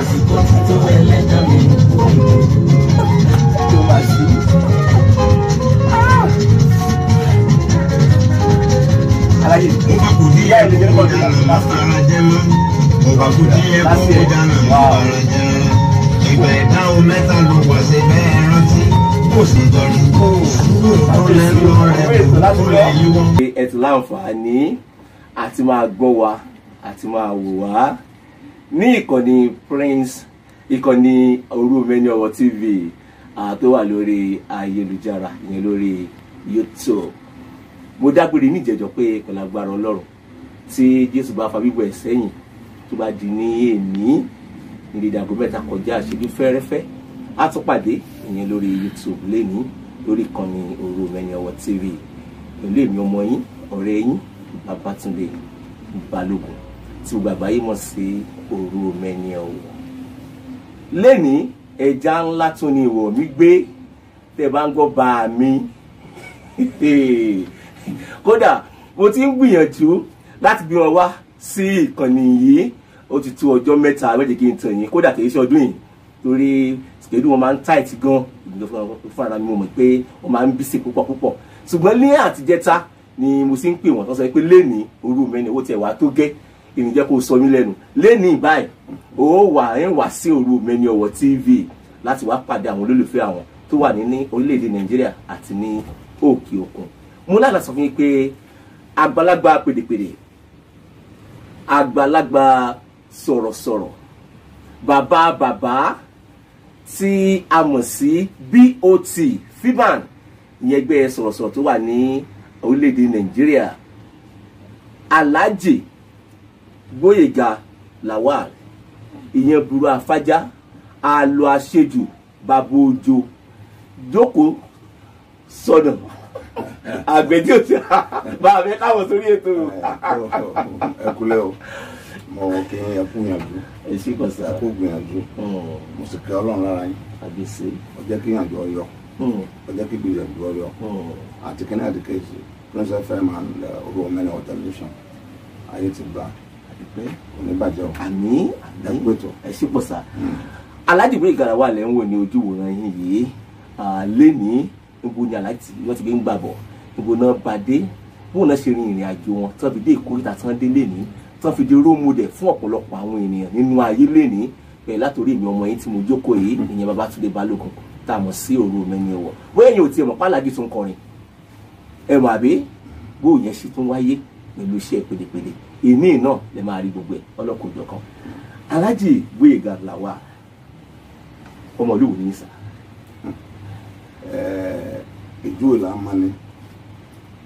àsìkò tí tó ẹlẹ́dàá mi tó máa ṣe. Aláyé ó bá kò ní ẹ̀ kó kó dáná ara jẹ́ mọ́ ó bá kò ní ẹ̀ kó kó dáná ara jẹ́ rárá ìgbà ìdáhùn mẹ́ta ló wà sí bẹ́ẹ̀ rántí kò sì dọ̀rí tó lẹ́nu rẹ̀ tó lè yíwọ́. ẹ ti láǹfààní àti máa gbọ́ wa àti máa wò wá ní ìkànnì Prince ìkànnì Orumeni Owo TV tó wà lórí ayélujára ìyẹn lórí YouTube. Mo dágbére ní ìjẹ́jọ́ pé pẹ̀lú agbára Ọlọ́run tí Jésù bá fa bíbọ̀ ẹ̀ sẹ́yìn tó bá di ní èní ní dídí aago 3 kọjá àṣírí fẹ́rẹ́fẹ́ á tún pàdé ìyẹn lórí YouTube lẹ́ni lórí ìkànnì Orumeni Owo TV pẹ̀lú èmi ọmọ yín ọ̀rẹ́ yín Babátúndé Balógun tí gbogbo àgbáyé mọ̀ sí Orumeni Owo. Lẹ́ni ẹja ńlá tún ni ìwọ̀ mi gbé tẹ́ bá ń gbọ́ bá mi kódà mo ti ń gbìyànjú láti bí wọn wá sí ìkànnì yìí ó ti tó ọjọ́ 3 méje kí n tàn yín kódà kìí ṣe ọdún yìí torí schedule wọn máa ń tight gan fún ara mi mo mọ̀ pé wọ́n máa ń busy púpọ̀ ṣùgbọ́n ní àtijẹ́ta ni mo sì ń pè wọ́n tó sọ pé lẹ́ni Orumeni Owo tiẹ̀ wá tó gẹ́ èmi jẹ́ kó sọ mí lẹ́nu lẹ́ni báyìí ó wà sí Orumeni Owo TV láti wá pàdé àwọn olólùfẹ́ àwọn tó wà ní orílẹ̀-èdè Nàìjíríà àti ní òkè òkun. Mo lára sọ fún yín pé àgbàlagbà pèdèpèdè àgbàlagbà sọ̀rọ̀sọ̀rọ̀ bàbá tí a mọ̀ sí BOT FIBAN ìyẹn ẹgbẹ́ sọ̀rọ̀sọ̀rọ̀ tó wà ní orílẹ̀-èdè Nàìjíríà Alhaji Gboyega Lawal ìyẹn Buru Afájá àlọ àṣejù bàbá òjò jókòó sọnà àgbẹ̀dì òtí bá mi káwọn sórí ètò. ẹ kúlẹ̀ o mo kí ẹ kú yànjú èsì kan sá ẹ kú gbìyànjú mo sì kí Ọlọ́run lára yín àbísí ó jẹ́ kí yànjú ọyọ ó jẹ́ kí gbìyànjú ọyọ àti kí ní àdìkejì Prince FM and Orumeni Owo television ayé ti gbà oníbàjẹ́ o. àmín ẹgbẹ́tọ̀ èsì pọ̀ sá. Alhaji Gboyega Lawal lẹ́ ń wò ní ojú wòran yín yìí lẹ́ni níbo ni Alhaji wọ́n ti gbé ń gbàbọ̀ níbo náà bá dé bóun náà ṣe rin ìrìn àjò wọn tán fi dé ìkórìtà tán dé lẹ́ni tán fi di role model fún ọ̀pọ̀lọpọ̀ àwọn ènìyàn nínú ayé lẹ́ni bẹ́ẹ̀ látòrí èmi ọmọ yín tí mo jókòó yìí ìyẹn Babátúndé Balógun tá a mọ̀ sí Orumeni Owo. bóyá ẹ̀yin ò tiẹ̀ mọ̀ pálàjì tó ń kọrin ẹ mọ̀ àbí bóun yẹn sì tún wáyé pẹ̀lú iṣẹ́ pèdèpèdè èmi náà lè máa rí gbogbo ẹ̀ ọlọ́kọ̀ọ́jọ́ kan. Alhaji Gboyega Lawal ọmọ ìlú wo ni sà? ìjú ìlà mọ́ni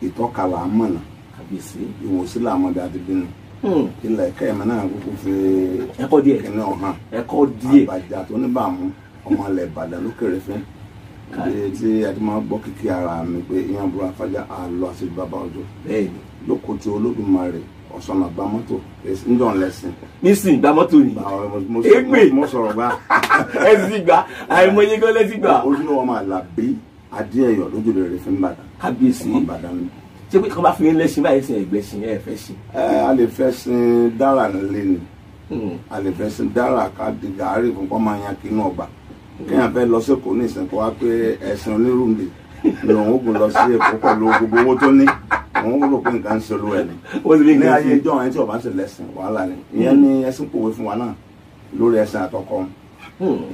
ìtọ́kàlà mọ́nà Kábíyèsí ìwòsí làmọ́dé àti bínú ilẹ̀ ẹ̀kẹ́ ẹ̀mọ́ náà kúkú fi ẹ̀kọ́ díẹ̀ kíní ọ̀hán ẹ̀kọ́ díẹ̀ àbàjá tó níbàámu ọmọ ilẹ̀ Ìbàdàn lókèrè fín ibi tí a ti máa gbọ́ kíkí ara mi pé ìyẹn Buru Afájá àlọ́ àti bàbá ọjọ́ bẹ́ẹ̀ni lóko tí Olódùmarè ọ̀sán àgbà mọ́tò ńdọ̀n lẹ́sìn. nísìnyí gba mọ́tò ni égbè mo sọ̀rọ̀ gbá. ẹ ti gbà àìmọye gan lẹ́sìn gbà. ojúlówó ọmọ Àlàbí Adéẹyọ lójú rẹ̀ fún Ìbàdàn. Kábíyèsí ọmọ Ìbàdàn ni. ṣé pé kí wọ́n bá fi ń lẹ́sìn báyìí sin ẹ̀gbẹ́ sin ẹ̀ fẹ́ sin. a lè fẹ́ sin dára nílé ni a lè fẹ́ sin dára ká di gàárì fún kọ́ máa yan kí inú ọgbà kéèyàn fẹ́ lọ sí Èkó ní ìsìnkú wa pé ẹ̀sìn onírúurú ni òun ogun lọ sí Èkó pẹ̀lú gbogbo owó tó ní òun rò pé nǹkan ń ṣe olú ẹ̀ ni ní ayé ìjọ ẹni tí ọba ń ṣe lẹ́sìn wàhálà ni ìyẹn ní ẹ̀sìn pòwe fún wa náà lórí ẹ̀sìn àtọkọ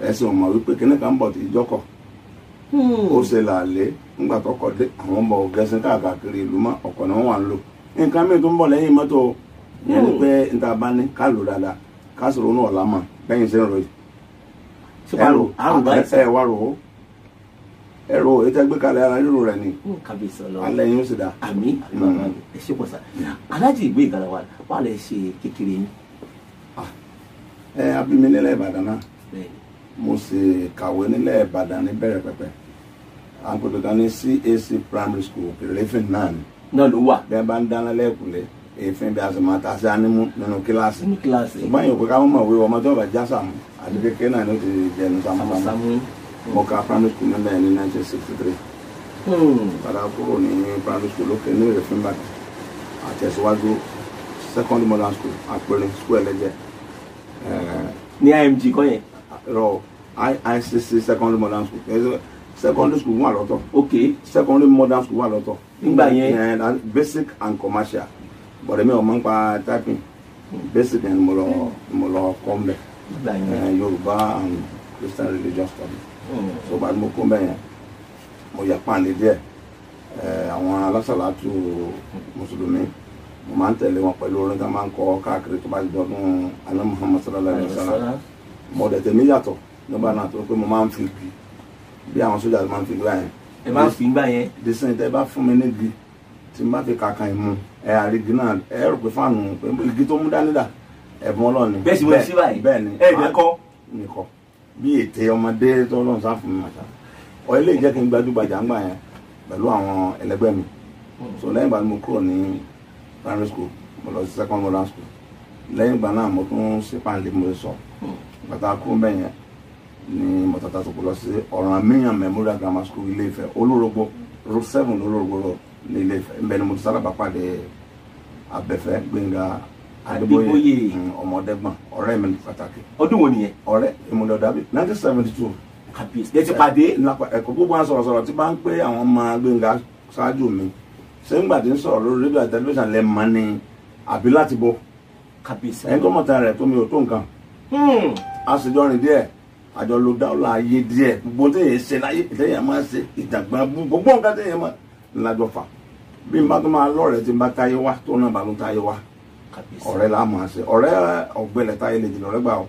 ẹ̀sìn ọmọ wípé kíní kan bọ̀ tí ìjọkọ̀ ó ṣe làálẹ̀ nígbà tọkọ dé àwọn ọmọ gẹ̀ẹ́sìn káàkiri ìlú mọ́ ọkọ̀ ni wọ́n wà ń lò nǹkan mìíràn tó ń bọ̀ lẹ́yìn mọ́tò ìyẹn ni pé níta bá ní ká lò dáadáa ká sọ̀rọ̀ ní ọ̀la mọ̀ bẹ́yìn sí ń ròyìn ẹ wá rò ó ẹ̀rọ ètò ẹgbẹ́ kalẹ̀ ara rírò rẹ̀ ni Kábíyèsí Ọlọ́run alẹ́ yín ó sì dá. àmín ẹ ṣe pọ̀ sá. Alhaji Gboyega Lawal wà lè ṣe kékeré yín. abimi nílẹ̀ Ìbàdàn náà mo sì kàwé nílẹ̀ Ìbàdàn ní bẹ̀rẹ̀ pẹ̀pẹ̀ àpòtò kan ní CAC primary school kìrìlẹ́fìn náà ni. náà ló wà. bẹ́ẹ̀ bá ń dáná lẹ́kùnlé èéfín bí a sì máa ta sí ánímú nínú kíláàsì. ṣùgbọ́n yìí kò ká mọ̀ wí ọmọ tó bá já sàmù àti kékeré náà ló ti jẹnu sàmù. mo ka primary school nílẹ̀ ní 1963. padà kúrò ní primary school lókè ní ìrẹ̀fín Ìbàdàn àtẹ̀síwájú secondary modern school àpẹẹrẹ school ẹlẹ́jẹ̀ ní IMG kọ́ yẹn. Rọ ICC secondary modern school. Secondary school wà lọ́tọ̀. ok Secondary modern school wà lọ́tọ̀. nígbà yẹn. Basic and commercial. Bọ̀dẹ̀ mi ò mọ̀ nípa typing. Basic and mo lọ kọ́ mbẹ̀. nígbà yẹn. Yorùbá and Christian religious studies. So bá mo kọ́ mbẹ̀ yẹn mo yà pàǹdé díẹ̀. Àwọn alásàlátù mùsùlùmí mo máa ń tẹ̀lé wọn pẹ̀lú orin tá máa ń kọ káàkiri tó bá di ọdún àná Muhammad sallallahu alaihi wasallam. Mo dẹ̀ tẹ̀mí yàtọ̀ nígbà náà tó pé mo máa ń fi bí àwọn sójà máa ń fi gbà yẹn. ẹ máa ń fi gbà yẹn. Dísìn tẹ bá fún mi níbi tí n bá fi kàkà ìmú àrígi náà rò pé fáànù pé igi tó mú dání dà ẹ̀bùn ọlọ́ni. bẹ́ẹ̀ sì mo ṣí báyìí. bẹ́ẹ̀ ni ẹ̀ẹ́dẹ́kọ́. nìkọ́ bí ètè ọmọdé tó lọ́n sá fún mi màtá. Ọ̀ ilé ìjẹ́ kí n gbajúgbajà ńgbà yẹn pẹ̀lú àwọn ẹlẹgbẹ́ mi. So lẹ́yìn ìgbà tí mo kúrò ní primary school mo lọ sí second modern school. Lẹ́yìn ìgbà náà mo tún ṣe pàǹdé mo sọ. Bàtà kúrò bẹ́ẹ̀ yẹn ni mo tata tó kó lọ sí Ọ̀rànmíyàn Memorial Grammar School Ilé Ifẹ̀ Olórogbo road 7 Olórogbo road ní Ilé Ifẹ̀ ńbẹ̀ ni mo ti sálábà pàdé Abẹ́fẹ́ Gbénga Adébóyè ọmọdégbọ̀n ọ̀rẹ́ mi pàtàkì. ọdún wo nìyẹn. ọ̀rẹ́ ìmúlẹ̀ ọ̀dàbí 1972. kàbíyèsí ẹ ti pàdé. ẹ̀kọ́ gbogbo àwọn sọ̀rọ̀sọ̀rọ̀ tí bá ń pé àwọn ọmọ Gbénga ṣáájú mi ṣé ńgbà tí ń sọ̀rọ̀ lórí rédíò àti tẹlifíṣàn lẹ́ mọ́ ni àbí láti bọ́. kàbíyèsí. ẹni tó mọ̀ tán rẹ̀ tó mi ò tó nǹkan. a sì jọ rìn díẹ̀ àjọ ló dáwọ́lá ayé díẹ̀ gbogbo téèyàn ṣe láyé téèyàn máa ṣe ìjàngbọ̀n gbogbo nǹkan téèyàn máa ńlájọ fà bí n bá tó máa lọ́rẹ̀ẹ́ tí n bá táyé wá tó náà bá ló táyé wá ọ̀rẹ́ là á máa ṣe ọ̀rẹ́ ọ̀gbẹ́lẹ̀ táyé lè jìnnà ọ̀rẹ́ gbà ó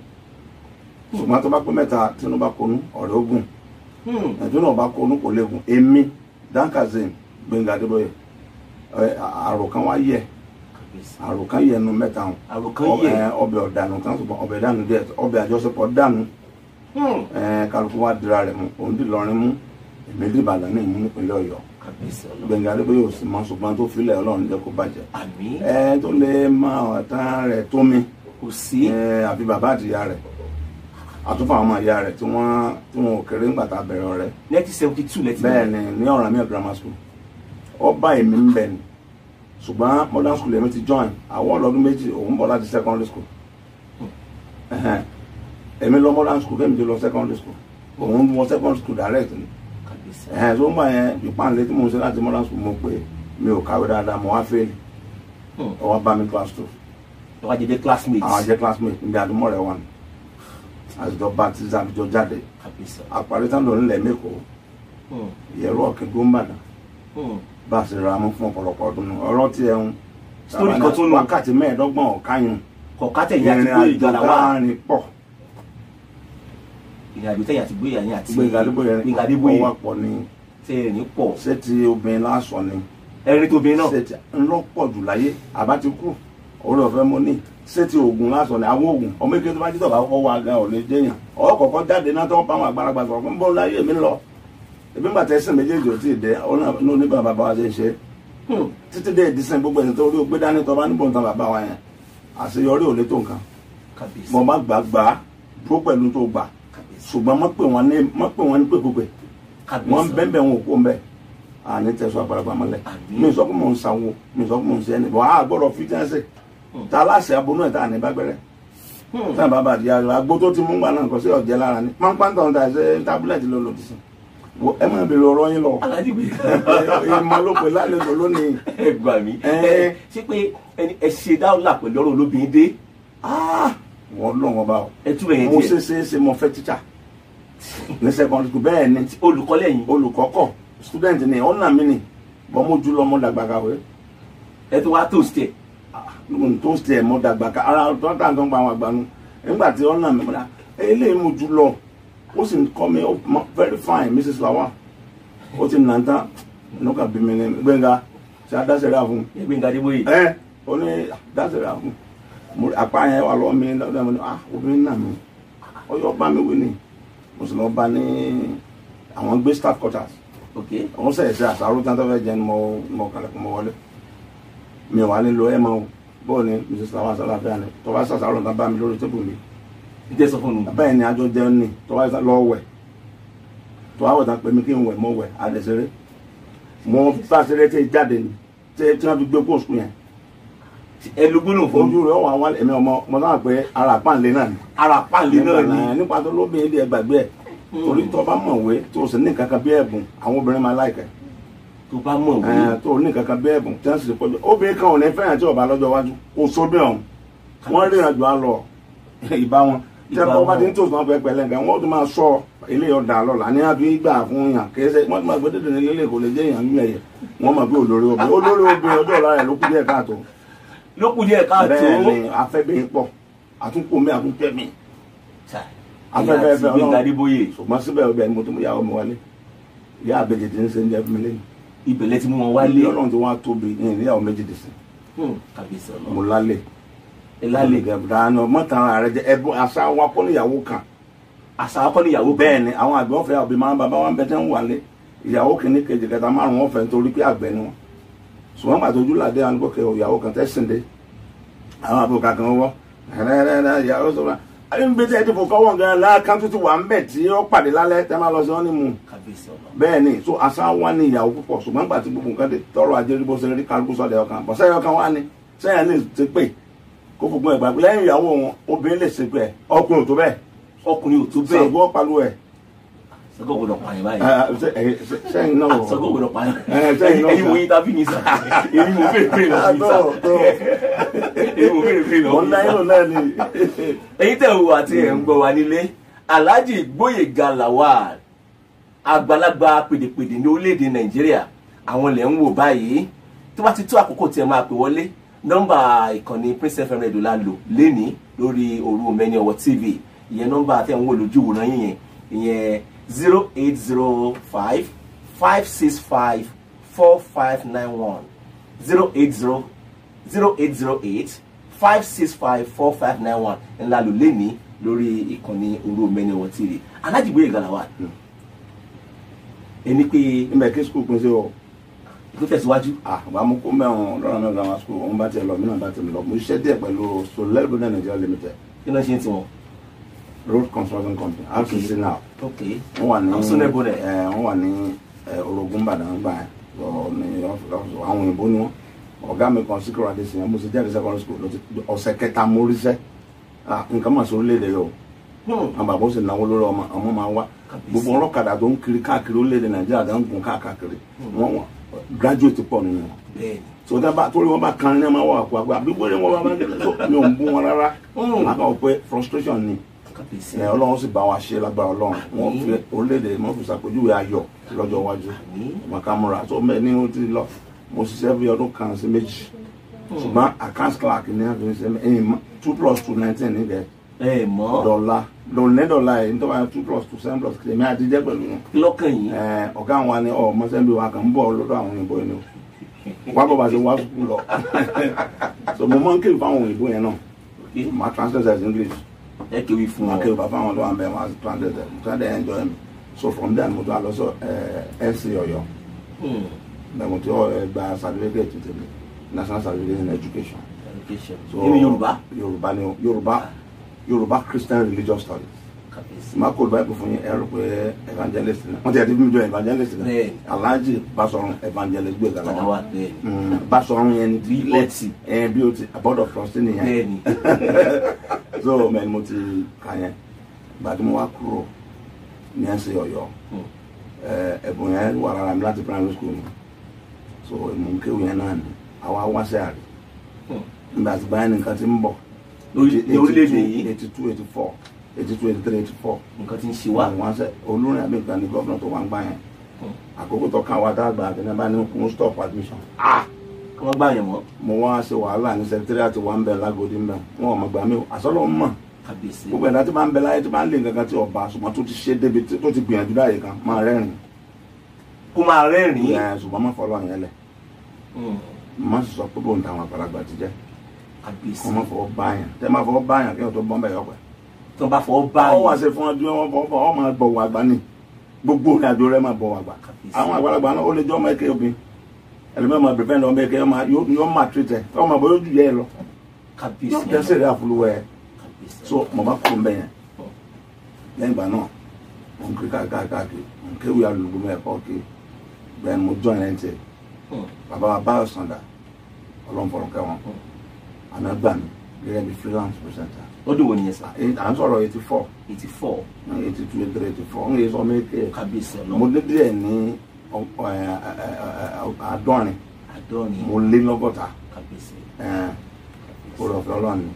ṣùgbọ́n tó bá pé mẹ́ta tí wọ́n bá konú ọ̀rẹ́ ogun ẹ̀tún náà bá konú kò léegun èmi Dankazim Gbénga Adébóyè àròkàn wá yẹ àròkàn yẹ nu mẹ́ta ọbẹ̀ ọ̀dànù kan ṣùgbọ́n ọbẹ̀ dànù díẹ̀ ọbẹ̀ àjọṣepọ̀ dànù kálukú wa dira rẹ̀ mú òun dì lọrin mú èmi dì Ìbàdàn ní ìmú nípínlẹ̀ Ọ̀yọ́ Gbénga Adébóyè ò sì mọ ṣùgbọ́n tó filẹ̀ Ọlọ́run jẹ́ kó bàjẹ́ tó lè máa ọ̀tá rẹ̀ tó mi kò sí àbí bàbá àti ìyá rẹ̀ àtúfà àwọn ọmọ ìyá rẹ̀ tí wọ́n ò kéré ńgbà tá a bẹ̀rẹ̀ ọ̀rẹ́ 1972 lẹ́tí. bẹ́ẹ̀ ni ní Ọ̀rànmíyàn Grammar School ọba èmi ń bẹ̀ ni ṣùgbọ́n modern school èmi ti join àwọn ọlọ́dún méjì òun bọ̀ láti secondary school èmi lọ modern school kémi ti lọ secondary school òun wọ secondary school direct ni tó ń gbà yẹn ìpànlẹ̀ tí mo ń ṣe láti modern school mo pé mi ò kàwé dáadáa mo wá fail ọwọ́ bá mi class 2 àwọn àjẹjẹ classmates. àwọn àjẹ classmates níbi àdúmọ̀ rẹ̀ wà ní àjọ bá ti àjọ jáde àparí tán lónìí lẹ̀ mẹ́kọ̀ọ́ ìyẹ̀rọ ọ̀kẹ́ gbóǹbàdàn bá a ṣe ra mú fún ọ̀pọ̀lọpọ̀ ọdún ọ̀rọ̀ tí ẹ̀ ń story kan tó nù wákàtí mẹ́ẹ̀ẹ́dọ́gbọ̀n ọ̀káyùn kọ̀ọ̀kátẹ̀ yìí àti gbé ìgbàlá wà ìrìn pọ̀ ìrìnàjò tẹ̀yìn àti gbé ìyàyìn àti Gbénga Adébóyè ọwọ́ pọ̀ ní tẹ̀yìn pọ̀ ṣé ti obìnrin lásán ni ẹ̀rín tó obìnrin náà ṣé ti ńlọ́pọ̀ jù láyé àbá ti kú orí ọ̀fẹ́ mo ní ṣé ti oògùn lásán ni àwọn oògùn ọmọ èké tó bá jí tọ̀bá kọ́ wa gan ò lè jẹ́yàn ọwọ́ kọ̀ọ̀kan jáde náà tó ń bá àwọn àgbàlagbà sọ̀rọ̀ fún bọ́ọ̀lù láyé mi lọ ebi ńgbà tẹ́sán méjèèjì ò tí ì dẹ ọ̀nà ní bàbá wa ṣe ń ṣe títí dé ìdísìn gbogbo ẹni tó rí ogbé dání tó bá níbo nǹkan bàbá wa yẹn àṣeyọrí ò lè tó nǹkan mo má gbà dúró pẹ̀lú tó gbà ṣùgbọ́n má pè wọ́n ní pèkúpè wọ́n bẹ́ẹ̀ wọn ò kó mbẹ́ àní tẹ̀sán àgbàlagbà mọ́lẹ̀ mi sọ pé mò ń sanwó mi sọ pé mò ń ṣe ẹni bọ́ a gbọ́dọ̀ fi jẹ́nsẹ̀ ta aláṣẹ abonú ẹ̀ tá à ní bá gbẹ́rẹ́ táwọn bàbá àti yàrá agbó tó ti mú gbà náà kò sí ọ̀jẹ́ lára ni pánpántàn ta ṣe tábúlẹ̀tì ló lòdì sí ẹ máa bèrè ọ̀rọ̀ yín lọ ìmọ̀ ló pè lálejò lónìí. ẹ gbà mí ṣé pé ẹ ṣe dáwọ́là pẹ̀lú ọ̀rọ̀ olóbìnrin dé. wọ́n lọ wọn bá o ẹ túbọ̀ yẹn mo díẹ̀. ṣe mo fẹ́ tíṣà ní secondary school bẹ́ẹ̀ ni olùkọ́ lẹ́yìn. olùkọ́ kọ́ student ni ọ̀nà mi ni bọ́ mo jù lọ mo dàgbà kàwé. ẹ tó wá toast ẹ. tó ṣe ẹ̀ mo dàgbà ká ara tó ń tà tó ń pa àwọn àgbà nu nígbà tí ọ̀nà mi mo dà eléyìí mo jù lọ ó sì ń kọ́ mi very fine Mrs. Lawal ó ti nà ń tán nígbà bí mi ní Gbénga ṣe adásẹ̀rẹ̀ àfún. Gbénga Adébóyè. ó ní adásẹ̀rẹ̀ àfún apá yẹn wà lọ́wọ́ mi lọ́dọ̀ mi ní obìnrin náà mi ó yọ bá mi wí ni mo sì lọ bá ní àwọn gbé staff quarters wọ́n sẹ̀ ṣe àṣàrò tí wọ́n tó fẹ́ jẹ́ ni mo kàlẹ́kùn mo wọlé mi wà nílò ẹ̀ mọ́ bóò ni Mrs. Lawal sálàfíà ni tó bá ṣàṣàrò tán bá mi lórí tébù mi ìdẹ́ sọ fún mi. bẹ́ẹ̀ ni àjọ jẹun ní tó wá lọ wẹ̀ tó wá wẹ̀ tán pé mi kí n wẹ̀ mọ́ wẹ̀ àdẹ̀sẹ̀rẹ̀ mo bá ṣeré tí jáde ní tí wọ́n fi gbé kóòsù yẹn ẹ ló gbóná fún ojú rẹ̀ wà wá èmi ọmọ náà pé ara pàǹlẹ̀ náà ni. ara pàǹlẹ̀ náà ni. nípa tó lóbìnrin di ẹgbàgbé ẹ̀ torí tó bá mọ̀wé tó sì ní kankan bí ẹ̀bùn àwọn obìnrin máa láìkẹ́. tó bá mọ̀wé tó ní kankan bí ẹ̀bùn tí wọ́n sì pọ̀jù obìnrin kan ò ní fẹ́ràn tí ọba lọ́jọ́ iwájú kò sóbì ọ̀hún wọ́n ríran jù á lọ ìbá wọn tí wọ́n bá ti ń tòsán fẹ́ pẹ̀lẹ́ nǹkan wọ́n tún máa sọ ilé ọ̀dà lọ́la ní àbí gbà fún yàn kẹsẹ̀ wọ́n ti máa gbé dédé nílé kò lè jẹ́ yàn ń yẹ̀yẹ̀ wọ́n máa gbé olórí obìnrin ọjọ́ ọ̀la rẹ̀ ló kú díẹ̀ káàtó. ló kù díẹ̀ káàtó. bẹ́ẹ̀ ni afẹ́bẹ̀yìn pọ̀ àtúnkò mi àtúntẹ́ mi. afẹ́fẹ́ ọlọ́run ṣùgbọ́n síbẹ̀ ọbẹ̀ ni mo tún mú ìyàwó mi wálé ìyá àbẹ̀jẹ̀ tí ń ṣe ń jẹ́ fún mi lẹ́yìn. ìbẹ̀lẹ̀ tí mo wọn wálé. ọlọ́run tí wọ́n á tóbi ní ìyàwó méjì dì sí. mo lálẹ́. lálẹ́. dáná mọ́tàn rẹ jẹ ẹbùn àṣà wa kọ́ níyàwó kan. àṣà wa kọ́ níyàwó kan. bẹ́ẹ̀ ni àwọn àgbẹ̀ ọ̀fẹ́ òbí máa ń bàbá wọn bẹ́ẹ̀ tẹ́ ń wálé ìyàwó kìíní kejì kẹta márùn wọn fẹ́ nítorí pé àgbẹ̀ ni wọn. ṣùgbọ́n pàtó ojú làdé àwọn gbọ́kẹ́ ìyàwó kan tẹ́sìn dé àwọn àbúrò kankan wọ́ ìyàwó sọ ayé ń gbé tí ẹ ti fò kọ́wọ́ gan láàkán tó ti wà ń bẹ̀ tí ó pàdé lálẹ́ tẹ́ máa lọ sí wọn ní mu. bẹ́ẹ̀ ni so àṣà wa ní ìyàwó púpọ̀ ṣùgbọ́n gbà tí gbogbo nǹkan tọrọ ajé rí bó ṣe rí kálukú sọ́dẹ̀ ọkàn bọ̀ sẹ́yìn ọkàn wa ni sẹ́yìn ní ti pè kó fògbọ́n ẹ̀gbà pé lẹ́yìn ìyàwó wọn obìnrin lè ṣe pé ọkùnrin ò tó bẹ́ẹ̀. ọkùnrin ò tó bẹ́ẹ̀. sọ̀gbọ́n palu ẹ̀. sọ́gbọ́n gbọ́dọ̀ pààyàn báyìí. sẹ́yìn náà. sọ́gbọ́n gbọ́dọ̀ pààyàn. sẹ́yìn náà. ẹ̀yin wo yín tábí yín sà. èyí mo bèrè pé lọ yín sà. èyí mo bèrè pé lọ yín sà. ẹ̀yin tẹ̀ wò àti ẹ̀ ń gbọ́ wa nílé Alhaji Gboyega Lawal àgbàlagbà pèdèpèdè ní orílẹ̀-èdè Nàìjíríà àwọn lẹ̀ ń wò báyìí tó bá ti tó àkókò tí ẹ máa pè wọlé nọ́mbà ìkànnì Prince FM Radio la lò lénìí lórí Òru Mẹ́ni Ọwọ́ TV ìyẹn nọ́mbà tí ẹ ń wò lójú wòran yín yẹn ìyẹn 08055654591 08085654591 ńlá lò lénìí lórí ìkànnì Òru Mẹ́ni Ọwọ́ TV Alhaji Gboyega Lawal ẹni pé nígbà kí skul pín sí o. ló tẹ̀síwájú. àbá mo kó mẹ́wọ̀n lọ́rọ̀ náà grammar school òun bá tiẹ̀ lọ mí náà bá tiẹ̀ lọ mo ṣiṣẹ́ díẹ̀ pẹ̀lú Solar Building Nigeria Limited. kí ló ń ṣe tiwọn. road construction company RCC now. ok wọ́n wà ní Solar Building. wọ́n wà ní Orogun Ìbàdàn gbà yẹn àwọn òyìnbó ni wọ́n ọ̀gá mi kan Síkírù Adésìyàn mo ṣe jáde secondary school ọ̀sẹ̀ kẹta mo ríṣẹ́ nǹkan mà sọ orílẹ̀-èdè yìí o àwọn bàbá ó sì náwó lórí ọmọ máa wá gbogbo ọlọ́kadà tó ń kiri káàkiri orílẹ̀-èdè Nàìjíríà tó ń gun káàkiri wọ́n graduate pọ̀ nínú wọn. so torí wọn bá kan ní ẹ máa wà àpò àgbà àbí wọ́n wọn bá délé tó mi ò ń bú wọn rárá màá kàn pé frustration ni Ọlọ́run sì bá wa ṣe lágbára Ọlọ́run wọn fi orílẹ̀-èdè wọn fi ṣàpèjúwe ayọ̀ lọ́jọ́ iwájú màkàmúra tó bẹ́ẹ̀ ni ó ti lọ mo ṣiṣẹ́ bí ọdún kan sí méjì ṣùgbọ́n account clerk ní àfihàn 2+2=19 níbẹ̀ dọ́là lónìdọ́là yìí nítorí 2+2=7+ kìlẹ̀mí àtijọ́ pẹ̀lú wọn. lọ́kàn yìí. ọ̀gá àwọn ni mọ́sẹ́bí wa kàn ń bọ̀ lọ́dọ̀ àwọn òyìnbó yẹn o wá bọ̀ bá ṣe wá sùkúl lọ so mo máa ń kéwì fáwọn òyìnbó yẹn náà máa translate as English. ẹ kéwì fún wọn. máa kéwì bá fáwọn tó wà ń bẹ̀ máa translate try to enjoy me so from there mo tó a lọ sọ SC Ọ̀yọ́ bẹ́ẹ̀ mo tó gba certificate to tẹ̀lé national certificate in education. so Yorùbá. Yorùbá Christian Religious Studies. máa kó Bible fún yín ẹ rò pé evangelist ni wọ́n ti ẹ̀dí mímú jọ evangelist ni Alhaji Basọ̀run evangelist Gboyega Lawal Basọ̀run yẹn ni lẹ́tì bí o ti board of trustee nìyẹn so mẹ́ni mo ti kà yẹn gbàdúrà mo wá kúrò ní ẹ̀sìn Ọ̀yọ́ ẹ̀bùn yẹn wà lára mi láti primary school ni so ìmọ̀ kéwù yẹn náà ni àwa wá sí àrí nígbà tí báyìí nìkan ti ń bọ̀ ní orílẹ̀-èdè yìí 82, 83, 84 nǹkan tí ń ṣe wá wọ́n ṣe olórin àbí nǹkan ní gọ́ọ̀nà tó wà ń gbà yẹn àkókò tó kàn wá dáàgbà àti nígbà ní kún stop admission kí wọ́n gbà yẹn mọ́. mo wá ṣe wàhálà ní secretariat wà ń bẹ lágòdì ń bẹ wọn ò mọ̀ gbà mí àsọlọ́ mọ̀ gbogbo ẹ̀dá tí máa ń bẹ láyé tí máa ń lè nǹkan tí ọba ṣùgbọ́n tó ti ṣe débi tó ti gbìyànjú láàyè kan máa rẹ́rìn. kó máa rẹ́rìn. ṣùgbọ́n má fọlọ́ yẹn lẹ̀ má sì sọ pé bóun táwọn àgbàlagbà ti jẹ́ kó má fọwọ́ báyàn tẹ́ má fọwọ́ báyàn kí wọ́n tó bọ́n bẹ̀ yọ pẹ́. tí wọ́n bá fọwọ́ báyàn. ọ wá ṣe fún ọdún wọn fọwọ́ ọ máa bọ̀wọ̀ àgbà ni gbogbo ìrìnàjò rẹ máa bọ̀wọ̀ àgbà àwọn àgbàlagbà náà ó lè jẹ́ ọmọ ẹ̀kẹ́ obìn ẹlẹ́mẹ̀ máa bẹ̀rẹ̀ ọmọ ẹ̀kẹ́ yóò máa tètè ọmọ àbọ̀ yóò jù yẹ ẹ lọ yóò tẹ́sẹ̀ rẹ̀ àfúlùwẹ̀ so mo bá kúrò mbẹ yẹn lẹ́yìn ìgbà náà mo ń kiri káàkiri mo ń kéwì alùpùpù mẹ́ẹ̀kọ́ kí bẹ́ẹ̀ mo join ẹ̀ ń tẹ̀ bàbá wa báyọ̀ sàndà ọlọ́nfọ̀rọ̀ kẹwọn àná gbà mí gẹ́gẹ́ bí freelance presenter. ọdún wo nìyẹn sà? à ń sọ̀rọ̀ 84 84 82 84 ń yẹ sọ méjì kábíyèsí ọlọ́run. mo dé díẹ̀ ní àádọ́rin mo lé lọ́gọ́ta kábíyèsí. òròfẹ́ ọlọ́run ni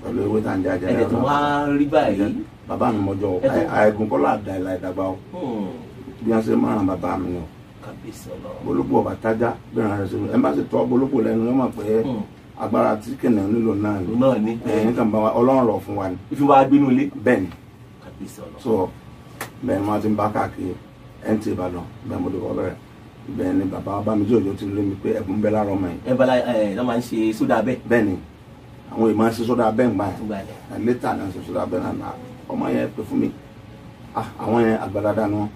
pẹ̀lú ewé tá à ń jẹ́ àjẹ́ ẹ̀jẹ̀ tó wá rí báyìí. bàbá mi mọ́jọ́ àìgùn kọ́lá àdá ìlà ìdàgbà o bí wọ́n ṣe máa ràn bàbá mi lọ. kábíyèsí ọlọ́run. bológbò ọba tájá bẹ́ẹ̀ rẹ̀ ṣe ẹ má ṣe tọ́ bológbò lẹ́nu ló mọ̀ pé agbára tí kìnìún nílò náà ni. náà ní ẹ̀yìn kan bá wa ọlọ́run rọ̀ fún wa ni. ìfi wá gbínú ilé. bẹ́ẹ̀ ni kábíyèsí ọlọ́run. so bẹ́ẹ̀ ni wọ́n ti ń bá káàkiri NTA Ìbàdàn bẹ́ẹ̀ mo dùkọ́ bẹ̀rẹ̀ bẹ́ẹ̀ ni bàbá bá mi jòjò ti lé mi pé ẹ̀bùn bẹ́ẹ̀ láàárọ̀ mọ́ yìí. ẹ bala ẹ lọ́ máa ń ṣe sódà bẹ́ẹ̀. bẹ́ẹ̀ ni àwọn èèyàn máa ń ṣe sódà bẹ́ẹ̀ ń gbà Ńgbà yẹn yẹn. létà náà ṣe sódà bẹ́ẹ̀ náà ọmọ yẹn pè fún mi àwọn yẹn àgbàdàdà ni wọ́n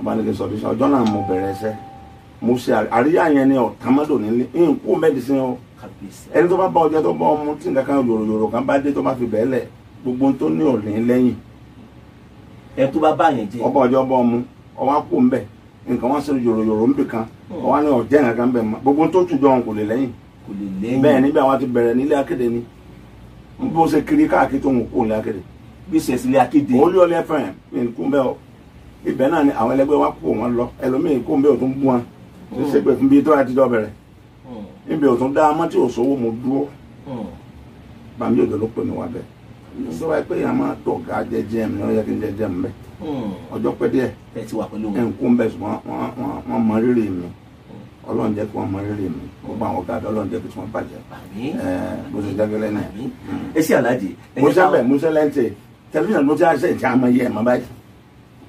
bá ní kí n sọ ọdún ọjọ́ náà mo bẹ̀rẹ̀ ẹsẹ̀ mo ṣe àríyá yẹn ni ọ̀tàmọ́dò nílé nkú mẹ́dísìn o kábíyèsí. ẹni tó bá bá ọjọ́ tó bá ọmú tí nǹkan kan yòròyòrò kan bá dé tó bá fi bẹ́ẹ̀ lẹ̀ gbogbo tó ní òní lẹ́yìn ẹ tó bá bá yẹn jẹ. ọba ọjọ́ bá ọmú ọwọ́ kó ń bẹ̀ nǹkan wọ́n ṣe yòròyòrò ń bì kan ọwọ́ ní ọ̀jẹ́ nǹkan kan bẹ̀ mọ́ gbogbo tó tù jọ wọn kò lè lẹ́yìn kò lè lẹ́yìn. bẹ́ẹ̀ níbi àwọn ti bẹ̀rẹ̀ nílé akéde ni bó ṣe kiri káàkiri tó ń kó nílé akéde bí sẹ̀sílẹ̀ akéde. olú ọlẹ́ fẹ̀yìn nǹkú bẹ́ẹ̀ o ibẹ̀ náà ni àwọn ẹlẹgbẹ́ wa kó wọn lọ ẹlòmíì kó ń bẹ́ẹ̀ ò tún bú wọn ṣe ṣe pé fún bí tó àtijọ́ bẹ̀rẹ̀ níbi ò tún dá amọ́ tí ò sówó mo dúró bàmí òjò ló pè mí wá bẹ́ẹ̀ sọ wáyé pé èèyàn máa tọ̀ ká jẹjẹ mi lọ́yẹ́ kí n jẹjẹ mi bẹ́ẹ̀ ọjọ́ pẹ́ díẹ̀ ẹ ti wà pẹ̀lú wọn. nǹkú ń bẹ̀ ṣùgbọ́n wọ́n mọ rírì mi ọlọ́run jẹ́ kí wọ́n mọ rírì mi gbogbo àwọn ọ̀gá ọlọ́run jẹ́ kí wọ́n bàjẹ́ àmín. bó ṣe jágẹ́lẹ́ náà àmín. ẹ ṣe aláàjì. mo ṣe mo ṣe lẹ́ǹtẹ̀ tẹlifíṣàn ló ti ṣe ìtì àmọ́ yẹ ẹ̀ mọ́ báyìí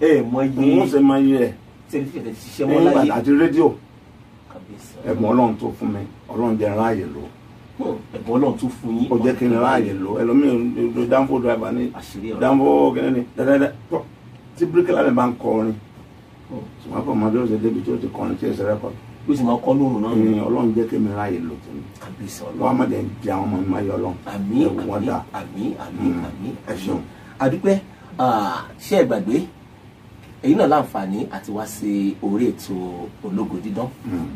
ẹ mọ iye. mo ṣe mọ yẹ ẹ̀ tẹlifíṣàn ti ṣiṣẹ́ mọ́ láyé. àti rédíò kábíyèsí. ẹ̀bùn ọlọ́run tó fún mi ọlọ́run jẹ́ ráàyè lò ẹ̀bùn ọlọ́run tún fún yín. ó jẹ́ kí n ráàyè lò ẹlòmíì dánfó driver ní àṣírí ọ̀rọ̀. dánfó kẹ́lẹ́ ní dẹ́dẹ́dẹ́ tó tí bíríkìlà mi bá ń kọrin ṣùgbọ́n kò mọ bí ó ṣe débi tí ó ti kọrin tí ó ṣe rẹ́kọ̀dì bí o sì máa kọ́ lóhùn náà. ní ọlọ́run jẹ́ kí mi ráàyè lò tì mí kábíyèsí wọ́n á ọlọ́run. má dẹ̀ di àwọn ọmọ mi máa yọ ọlọ́run àmín ẹ̀wù wọn dà àmín àmín àmín. ẹ ṣeun. àdúpẹ́ ṣé ẹ gbàgbé èyí náà láǹfààní àti wá sí orí ètò ológo dídán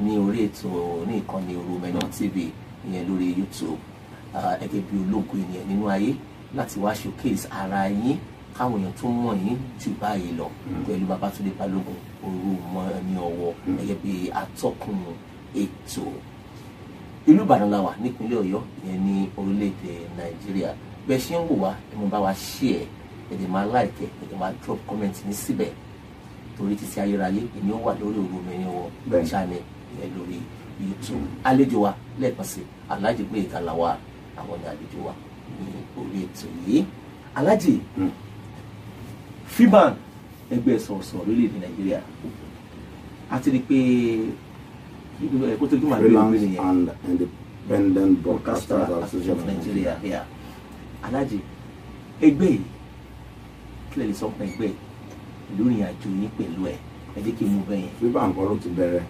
ní orí ètò ní ìkànnì Oromena TV ìyẹn lórí YouTube gẹ́gẹ́ bí ológo ènìyàn nínú ayé láti wá showcase ara yín káwọn èèyàn tún mọ̀ yín jù báyìí lọ pẹ̀lú Babátúndé Balógun Oromeni ọwọ́ gẹ́gẹ́ bí atọ́kùn ètò ìlú Ìbàdàn la wà nípínlẹ̀ Ọ̀yọ́ ìyẹn ní orílẹ̀-èdè Nàìjíríà bẹ́ẹ̀ ṣe ń wò wá ẹ mọ̀ bá wa share ẹ̀dẹ̀ máa like ẹ̀dẹ̀ máa drop comment ní síbẹ̀ torí títí ayérayé èmi ó wà lórí Oromeni ọwọ́ channel ìyẹn lórí YouTube àlejò wa lẹ́ẹ̀kan sí Alhaji Gboyega Lawal àwọn ní àlejò wa ní orí ètò yìí Alhaji FIBAN ẹgbẹ́ sọ̀rọ̀sọ̀rọ̀ lórílẹ̀-èdè Nàìjíríà a ti rí pé kó tó kí màá gbé ìwé Freelance nìyẹn and Independent Broadcasters Association of Association Nigeria here Alhaji ẹgbẹ́ yìí kílẹ̀ lè sọ pé ẹgbẹ́ yìí lórí àjò yín pẹ̀lú ẹ̀ ẹ jẹ́ kí n mú bẹ́yẹn FIBAN kọ́ ló ti bẹ̀rẹ̀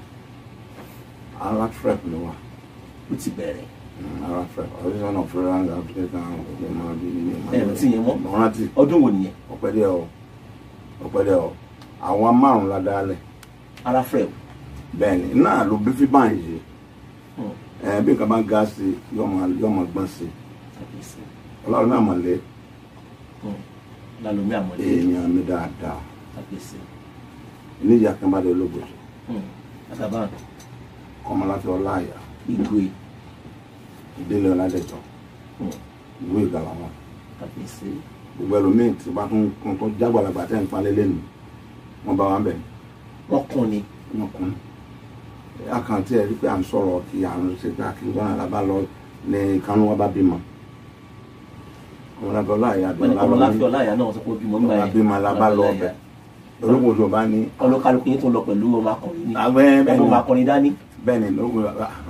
ARAFREP ló wà ó ti bẹ̀rẹ̀ ARAFREP Association of Freelance African ẹ̀rọ tí yẹn mọ́ rántí ọdún wo nìyẹn ọpẹ́ díẹ̀ o àwọn márùn la dálẹ̀ ARAFREP bẹ́ẹ̀ ni náà ló bí FIBAN yìí bí nǹkan bá ń ga sí yóò máa gbọ́n sí kábíyèsí ọlọ́run náà mọ̀ lé lálọ́mí àmọ́lé èèyàn mi dáadáa kábíyèsí níyà kan bá dé olóògbòjò àtàbà Kọ́mọláfẹ́ Ọláìyá ìgò Délé Ọládẹjọ ìwé ìgbàlámọ kábíyèsí gbogbo ẹlòmíín tí bá tún kún tó jágbàlagbà tẹ́ ń palẹ́ lẹ́nu wọ́n bá wà ń bẹ̀ wọ́n kún ni wọ́n kún àkàntì ẹ̀ rí pé à ń sọ̀rọ̀ kí à ń ṣe pé àkíngbọ́n àlábá lọ ní ìkànnì wọn bá bímọ Kọ́mọláfẹ́ Ọláìyá Kọ́mọláfẹ́ Ọláìyá náà sọ pé ó bímọ nígbà yẹn bímọ alábá lọ ọbẹ̀ olóògbòjò bá ní ọlọ́kálukú yín tó lọ pẹ̀lú ọmọ akọrin ni bẹ́ẹ̀ ọmọ akọrin dání bẹ́ẹ̀ ni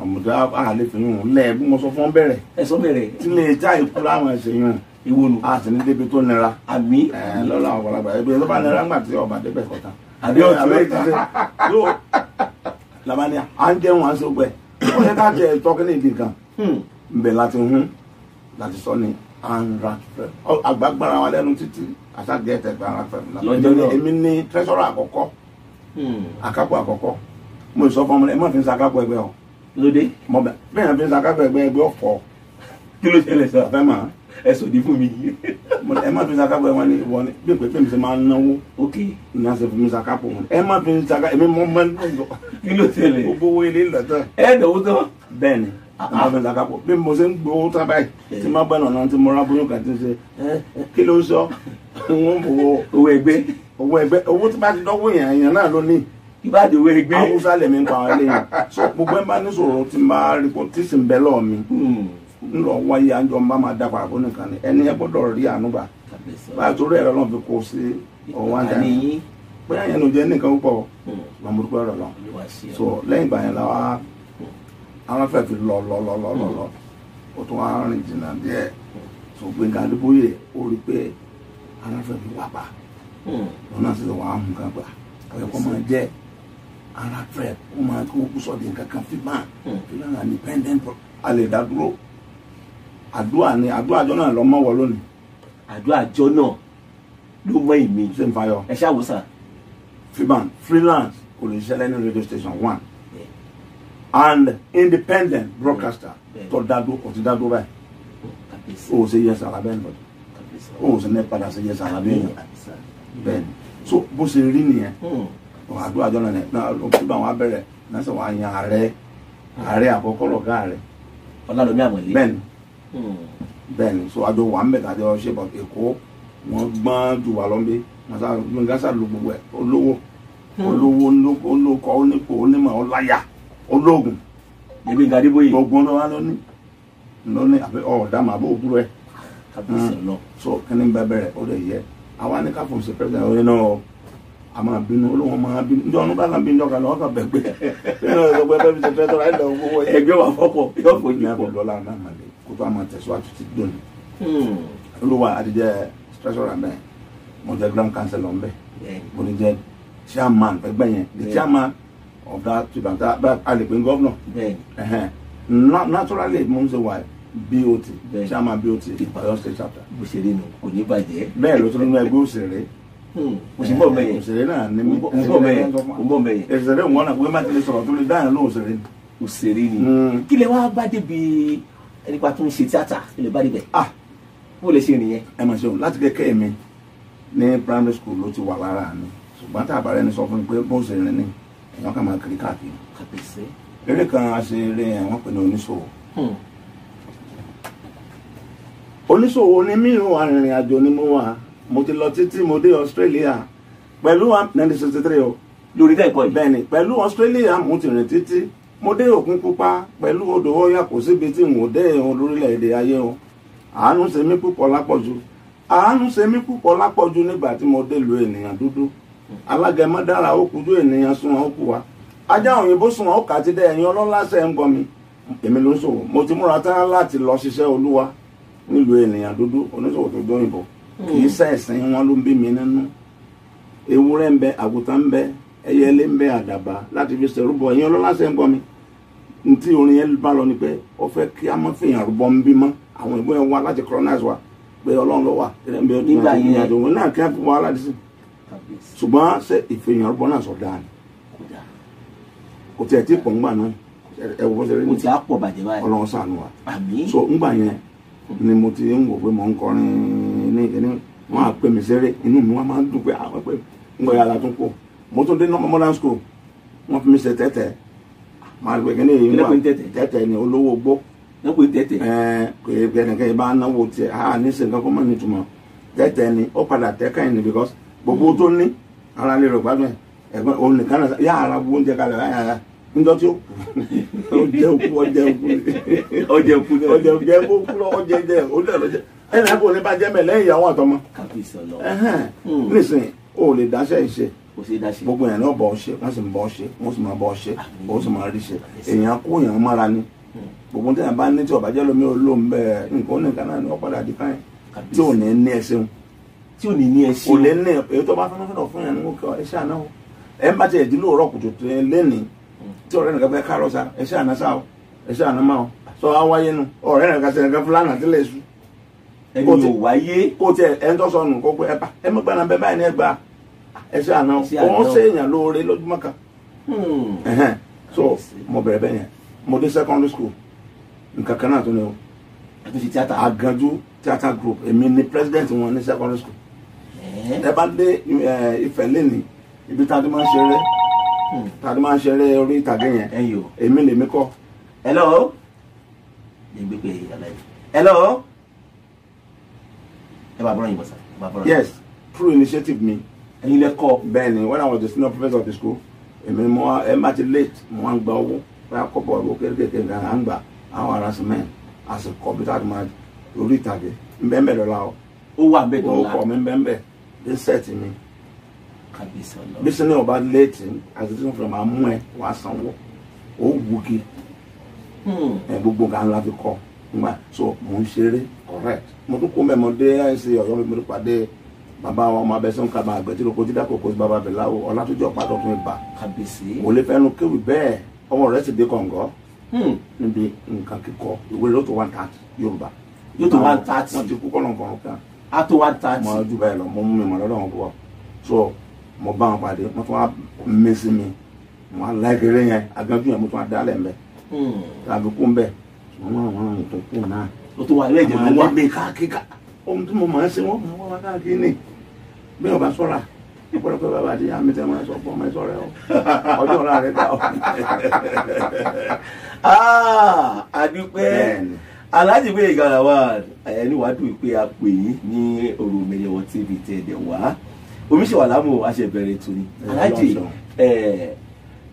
ọmọdé àlè fi yún lẹ̀ bí mo sọ fún bẹ̀rẹ̀ ẹ sọ bẹ̀rẹ̀ tí lè já ikú láwọn ẹ̀sẹ̀ yún ìwònù a sì ní débi tó nira àmì lọ́la ọ̀pọ̀lọpọ̀ ẹgbẹ́ tó bá nira ńgbà tí ọba débẹ̀ kọ̀tà àbí ọ̀tún ti ṣe yóò labani à ń jẹun à ń sọgbẹ́ ó yẹ ká jẹ ìtọ́kí ní ìdí kan nbẹ láti hún láti sọ ní ARAFREP àgbàgbára wa lẹ́nu títí àṣàgẹ́ ẹ̀tẹ̀gbẹ́ ARAFREP lọ́jọ́ náà èmi ní treasurer àkọ́kọ́ àkápò àkọ́kọ́ mo sọ fún ọmọ ẹ má fi ń sakápò ẹgbẹ́ o lóde mo bẹ bẹ́ẹ̀ fi ń sakápò ẹgbẹ́ ọ̀fọ̀ kí ló ṣẹlẹ̀ sá Àfẹ́ màá. ẹ sòdí fún mi. Ẹ má fi sàkápò ẹ wọ́n ní ìwọ ni bí pé mi ṣe máa ń náwó ok ní àṣẹ fún mi sàkápò wọn. Ẹ má fi sàkápò èmi mọ́ mọ́ kí ló ṣẹlẹ̀ gbogbo owó ilé lọ́tọ̀. ẹ dọ̀wọ́ tán. Bẹ́ẹ̀ ni ẹ má fi sàkápò bí mo ṣe ń gbowó tán báyìí tí má bẹ́ẹ̀ nàná tí mo rá bóyá kàtí ṣe kí ló sọ wọ́n fowó owó ẹgbẹ́ owó tí bá ti dọ́wọ́ èèyàn náà ló ní. ìbáàdì owó ẹgbẹ́. Awúsá lèmi ń pa àwọn eléyìí so gbogbo ẹ bá ní sọ̀rọ̀ tí n bá rí kó tí sì ń bẹ lọ́ọ̀ mi ń lọ wáyé àjọ ń bá máa dá parapọ̀ nìkan ni ẹni ẹ gbọ́dọ̀ rí àánú gbà báyìí torí ẹ̀rọ náà fi kó sí ọ̀wá ń dání pé àyẹn ló jẹ́ nìkan púpọ̀ lọ́mọdúpọ̀ ẹ̀rọ lọ so lẹ́yìn ìgbà yẹn la wá àwọn fẹ́ fi lọ ó tún wá rìn jìnnà díẹ̀ so Gbénga Adébóyè ó rí pé àwọn fẹ́ fi wà pa lọ́nà sí wàá mú kan gbà ọ̀yẹ́kọ́ máa jẹ́ ara fẹ́ ó máa kó sọ di nǹkan kan fi máa independent alẹ́ ìdádúró àdúrà ni àdúrà àjọ náà lọ mọ́ wọ lónìí. àdúrà àjọ náà ló mọ ìmí. ṣé n fayọ. ẹ ṣàwòsàn. fiban freelance kò lè ṣẹlẹ̀ ní radio station one and independent broadcaster tó dádúró kò ti dádúró báyìí o ò ṣe yẹ sàrà bẹ́ẹ̀ lọ o ò ṣe ní padà ṣe yẹ sàrà bẹ́ẹ̀ bẹ́ẹ̀ ni so bó ṣe rí nìyẹn àdúrà àjọ náà fiban wa bẹ̀rẹ̀ náà sọ wàá yan ààrẹ àkọ́kọ́ lọ̀gá rẹ̀ Ọlálọ́mí Àmọ̀lé. bẹ́ẹ̀ni so àjọ wà ń bẹ tàjọ ṣe bọ Èkó wọn gbọ́n jù wà lọ́nbí Gbénga lu gbogbo ẹ̀ olówó olókọ onípò onímọ̀ ọláyà ológun Gbénga Adébóyè gbogbo náà lóní àbẹ ọ̀dàmà àbó òkúrò ẹ̀ so kí ni bẹ́ẹ̀ bẹ̀rẹ̀ ó lè yẹ àwa ní káfọ́n ṣe pẹ́ẹ́sì ọ̀rẹ́ náà a máa bínú olóhùn máa bínú njọ́ ọ̀nù bá kan bí njọ́ kan lọ́wọ́ kan bẹ̀ gbé ẹgbẹ́ wà fọ́pọ̀ yóò fojú ní àbọ̀ lọ́la náà máa lè kó tó a máa tẹ̀síwájú ti dóni. olúwa àdìjẹ special ramẹ mo jẹ grand councillor ń bẹ mo ní jẹ chairman ẹgbẹ́ yẹn the chairman of that tibanta alèpé governor naturally mo ń ṣe wà BOT chairman BOT Ọ̀yọ́ state chapter. bó ṣe rí nu kò ní bàjẹ́. bẹ́ẹ̀ ló tún nínú ẹgbẹ́ òṣèré òṣìbọ̀ mẹ́yìn òṣèré náà ní mi òṣìbọ̀ mẹ́yìn òṣèré wọn náà pé má ti lè sọ̀rọ̀ tó lè dáhùn ló òṣèré ni. òṣèré ni kí lè wá bá débi nípa tó ń ṣe tíátà kí lè bá débẹ̀. bó lè ṣe nìyẹn. ẹ mọ̀ ṣeun láti kékeré mi ní primary school ló ti wà lára mi ṣùgbọ́n tá a bá rẹ̀ ní sọ fún mi pé bó ṣe rìn ní èèyàn kan máa kiri káàkiri. eré kan a ṣe eré wọn pè ní oníṣòwò. oníṣòwò ni mí ò arìnrìn àjò ni mo wà mo ti lọ títí mo dé Australia pẹ̀lú 1963 o lórí dẹ́kọ̀ yìí. bẹ́ẹ̀ni pẹ̀lú Australia mo ti rìn títí mo dé Òkun Pupa pẹ̀lú odò Ọya kò síbi tí mo dé ìhun lórílẹ̀‐èdè ayé o àánú ṣe mí púpọ̀ lápọ̀jù nígbà tí mo dé lu ènìyàn dúdú alágẹmọ dára ó kújú ènìyàn sunwọ̀n ó kú wa ajá òyìnbó sunwọ̀n ó kà ti dé ẹ̀yin ọlọ́lá ṣe ń gbọ́ mi èmi ló ń ṣòwò mo ti múra tán láti lọ ṣiṣẹ́ Olúwa nílùú ènìyàn dúdú oníṣòwò tó dóyìnbó kì í ṣẹ̀sìn wọn ló ń bí mi nínú ewúrẹ́ ń bẹ àgùntàn ń bẹ ẹyẹlé ń bẹ àdàbà láti fi ṣèrúbọ ẹ̀yin ọlọ́lá ṣe ń gbọ́ mi ntí orin yẹn bá lọ ni pé ó fẹ́ kí a má fìyàn rúbọ ń bí mọ́ àwọn ìbọn yẹn wá láti colonize wa pé Ọlọ́run ló wà nígbà yẹn àdùnnú náà kí wọ́n fi wá aládìsí ṣùgbọ́n ṣe ìfìyàn rúbọ náà sọ dáa ni kò tiẹ̀ tí pọ̀ ńgbà náà ẹ̀wọ̀ bó ṣe rí mo ti á pọ̀ bàjẹ́ báyìí. Ọlọ́run ṣàánú wa àmín. so ńgbà yẹn ni mo ti ń wò pé mo ń kọrin ní ìkíní wọn á pè mí sẹ́rẹ̀ inú mi wọn máa ń dùn pé àwọn pé ńgbà yàrá tún kù mo tún dé modern school wọn fi mi ṣe tẹ́tẹ́ máa gbé kíní yìí wà tẹ́tẹ́ ni olówó gbó ẹ pé tẹ́tẹ́. kò yẹ kí ẹnìkan yìí bá náwó tiẹ̀ ní sèǹkan kó má ní ìtumọ̀ tẹ́tẹ́ ni ó padà tẹ́ka yìí ni because gbogbo tó ní ara lè rò gbádùn ẹ̀gbọ́n òun nìkan náà yà ara bu oúnjẹ kalẹ̀ yàrá níjọ́ tí ó kú ọjẹ́ ẹnì kan kò ní bá jẹ́ mẹ́ lẹ́yìn ìyàwó àtọmọ nísìnyí o lè dáṣẹ́ ìṣe gbogbo yẹn náà bọ̀ ọ́ ṣe wọ́n sì ń bọ̀ ọ́ ṣe wọ́n sì máa bọ̀ ọ́ ṣe wọ́n sì máa rí ṣe èèyàn kó èèyàn mára ni gbogbo tí yẹn bá ní tí ọ̀bàjẹ́ lómi olóhùn bẹ́ẹ̀ nǹkan nìkan náà ni wọ́n padà di káyìn tí ò ní ẹsẹ̀ wọn tí ò ní ẹsẹ̀ ò lè ní èyí tó bá fẹ́ràn fún yẹn ní kò ẹṣẹ́ àná o ẹ̀ ń bá tiẹ̀ dín lóòrọ̀ kùtù lẹ́nìí tí ọ̀rẹ́ nìkan fẹ́ kárọ̀ sa ẹṣẹ́ àná sá o ẹṣẹ́ àná máa o sọ wá wáyé nu ọ̀rẹ́ nìkan sẹ nìkan fúlànà tí lè su ẹni ò wáyé kó tiẹ̀ ẹ̀ ń tọ́ sọnù kó pé ẹ mọ̀ gbàna bẹ́ẹ̀ báyìí ní ẹgbàá ẹṣẹ́ àná òun ṣe èèyàn lóore lójúmọ́ kan so mo bẹ̀rẹ̀ bẹ́ẹ̀ yẹn mo dé secondary school nǹkan kan náà tó ní o àtúnṣe tíátà. Àgànjú theatre group èmi ni president wọn ní secondary school. Ẹ bá dé Ifẹ̀ lẹ́ni ibi tá a ti máa ń ṣeré tá a ti máa ń ṣeré orí ìtàgé yẹn ẹ̀yin o. èmi lèmi kọ́. Hello. Hello. Ẹ bá bọ́rọ̀ yìnbọn sá. Yes, through initiative mi. Ẹ̀yin lẹ kọ́. Bẹ́ẹ̀ni, when I was the senior professor of the school, èmi mo ẹ má ti late mo ń gba owó bá kọ́bọ̀ owó kékeré nǹkan à ń gbà àwọn ará cement as a computer man orí ìtàgé mbẹ́mbẹ́ dọ́là o. Ó wà bẹ́ẹ̀ dọ́là. Ó kọ́ mi mbẹ́mbẹ́ dé set mi. Kábíyèsí Ọlọ́run. Bí sinmi ọba late as a student from amú ẹ wàá sanwó ó wùgì gbogbo nǹkan ńlá fi kọ́ nígbà so mo ń ṣeré correct mo tún kó mẹ́mọ́ dé ẹ̀sìn Ọ̀yọ́ mi mo tún pàdé bàbá wa ọmọ abẹ́sán kaba àgbẹ̀ tí lóko jídá kòkó sí bàbá bẹ̀láwò ọlátúnjọ́ pàdọ̀ tún ibà Kábíyèsí. kò lè fẹ́nu kéwì bẹ́ẹ̀ ọmọ rẹ̀ sì dé kọ̀ǹgọ́ níbi nǹkan kíkọ ìwé ló tó 130 Yorùbá Yóò tó 130. wọ́n ti kú kọ́nà kan kan A tó 130. mo ju bẹ́ẹ̀ lọ mo mú mi mọ̀ lọ́dọ̀ wọn púpọ̀ so mo bá wọn pàdé wọ́n tún wá mí sí mi wọ́n á láìkéré yẹn Àgànjú yẹn mo tún wá dálẹ̀ mbẹ́ tàbí kú mbẹ́ wọ́n àwọn tó kú náà Ó tó wà lẹ́jẹ̀ ló wà. lè káàkiri ohun tí mo máa ń ṣe wọ́n máa wá káàkiri ní bí ọba sọ́ra ìpọ̀lọpọ̀ bàbá àti àmì tẹ́ máa ń sọ fún ọmọ ìsọ̀rọ̀ ẹ̀ ọjọ́ ọ̀la rẹ̀ dá ọ. Adúpẹ́ Alhaji Gboyega Lawal ẹni wàá dùn pé a pè yín ní Oromeni Owo TV tẹ̀ ẹ̀dẹ̀ wá omiṣẹ́wà lámù aṣẹ̀bẹ̀rẹ̀ tó ní Alhaji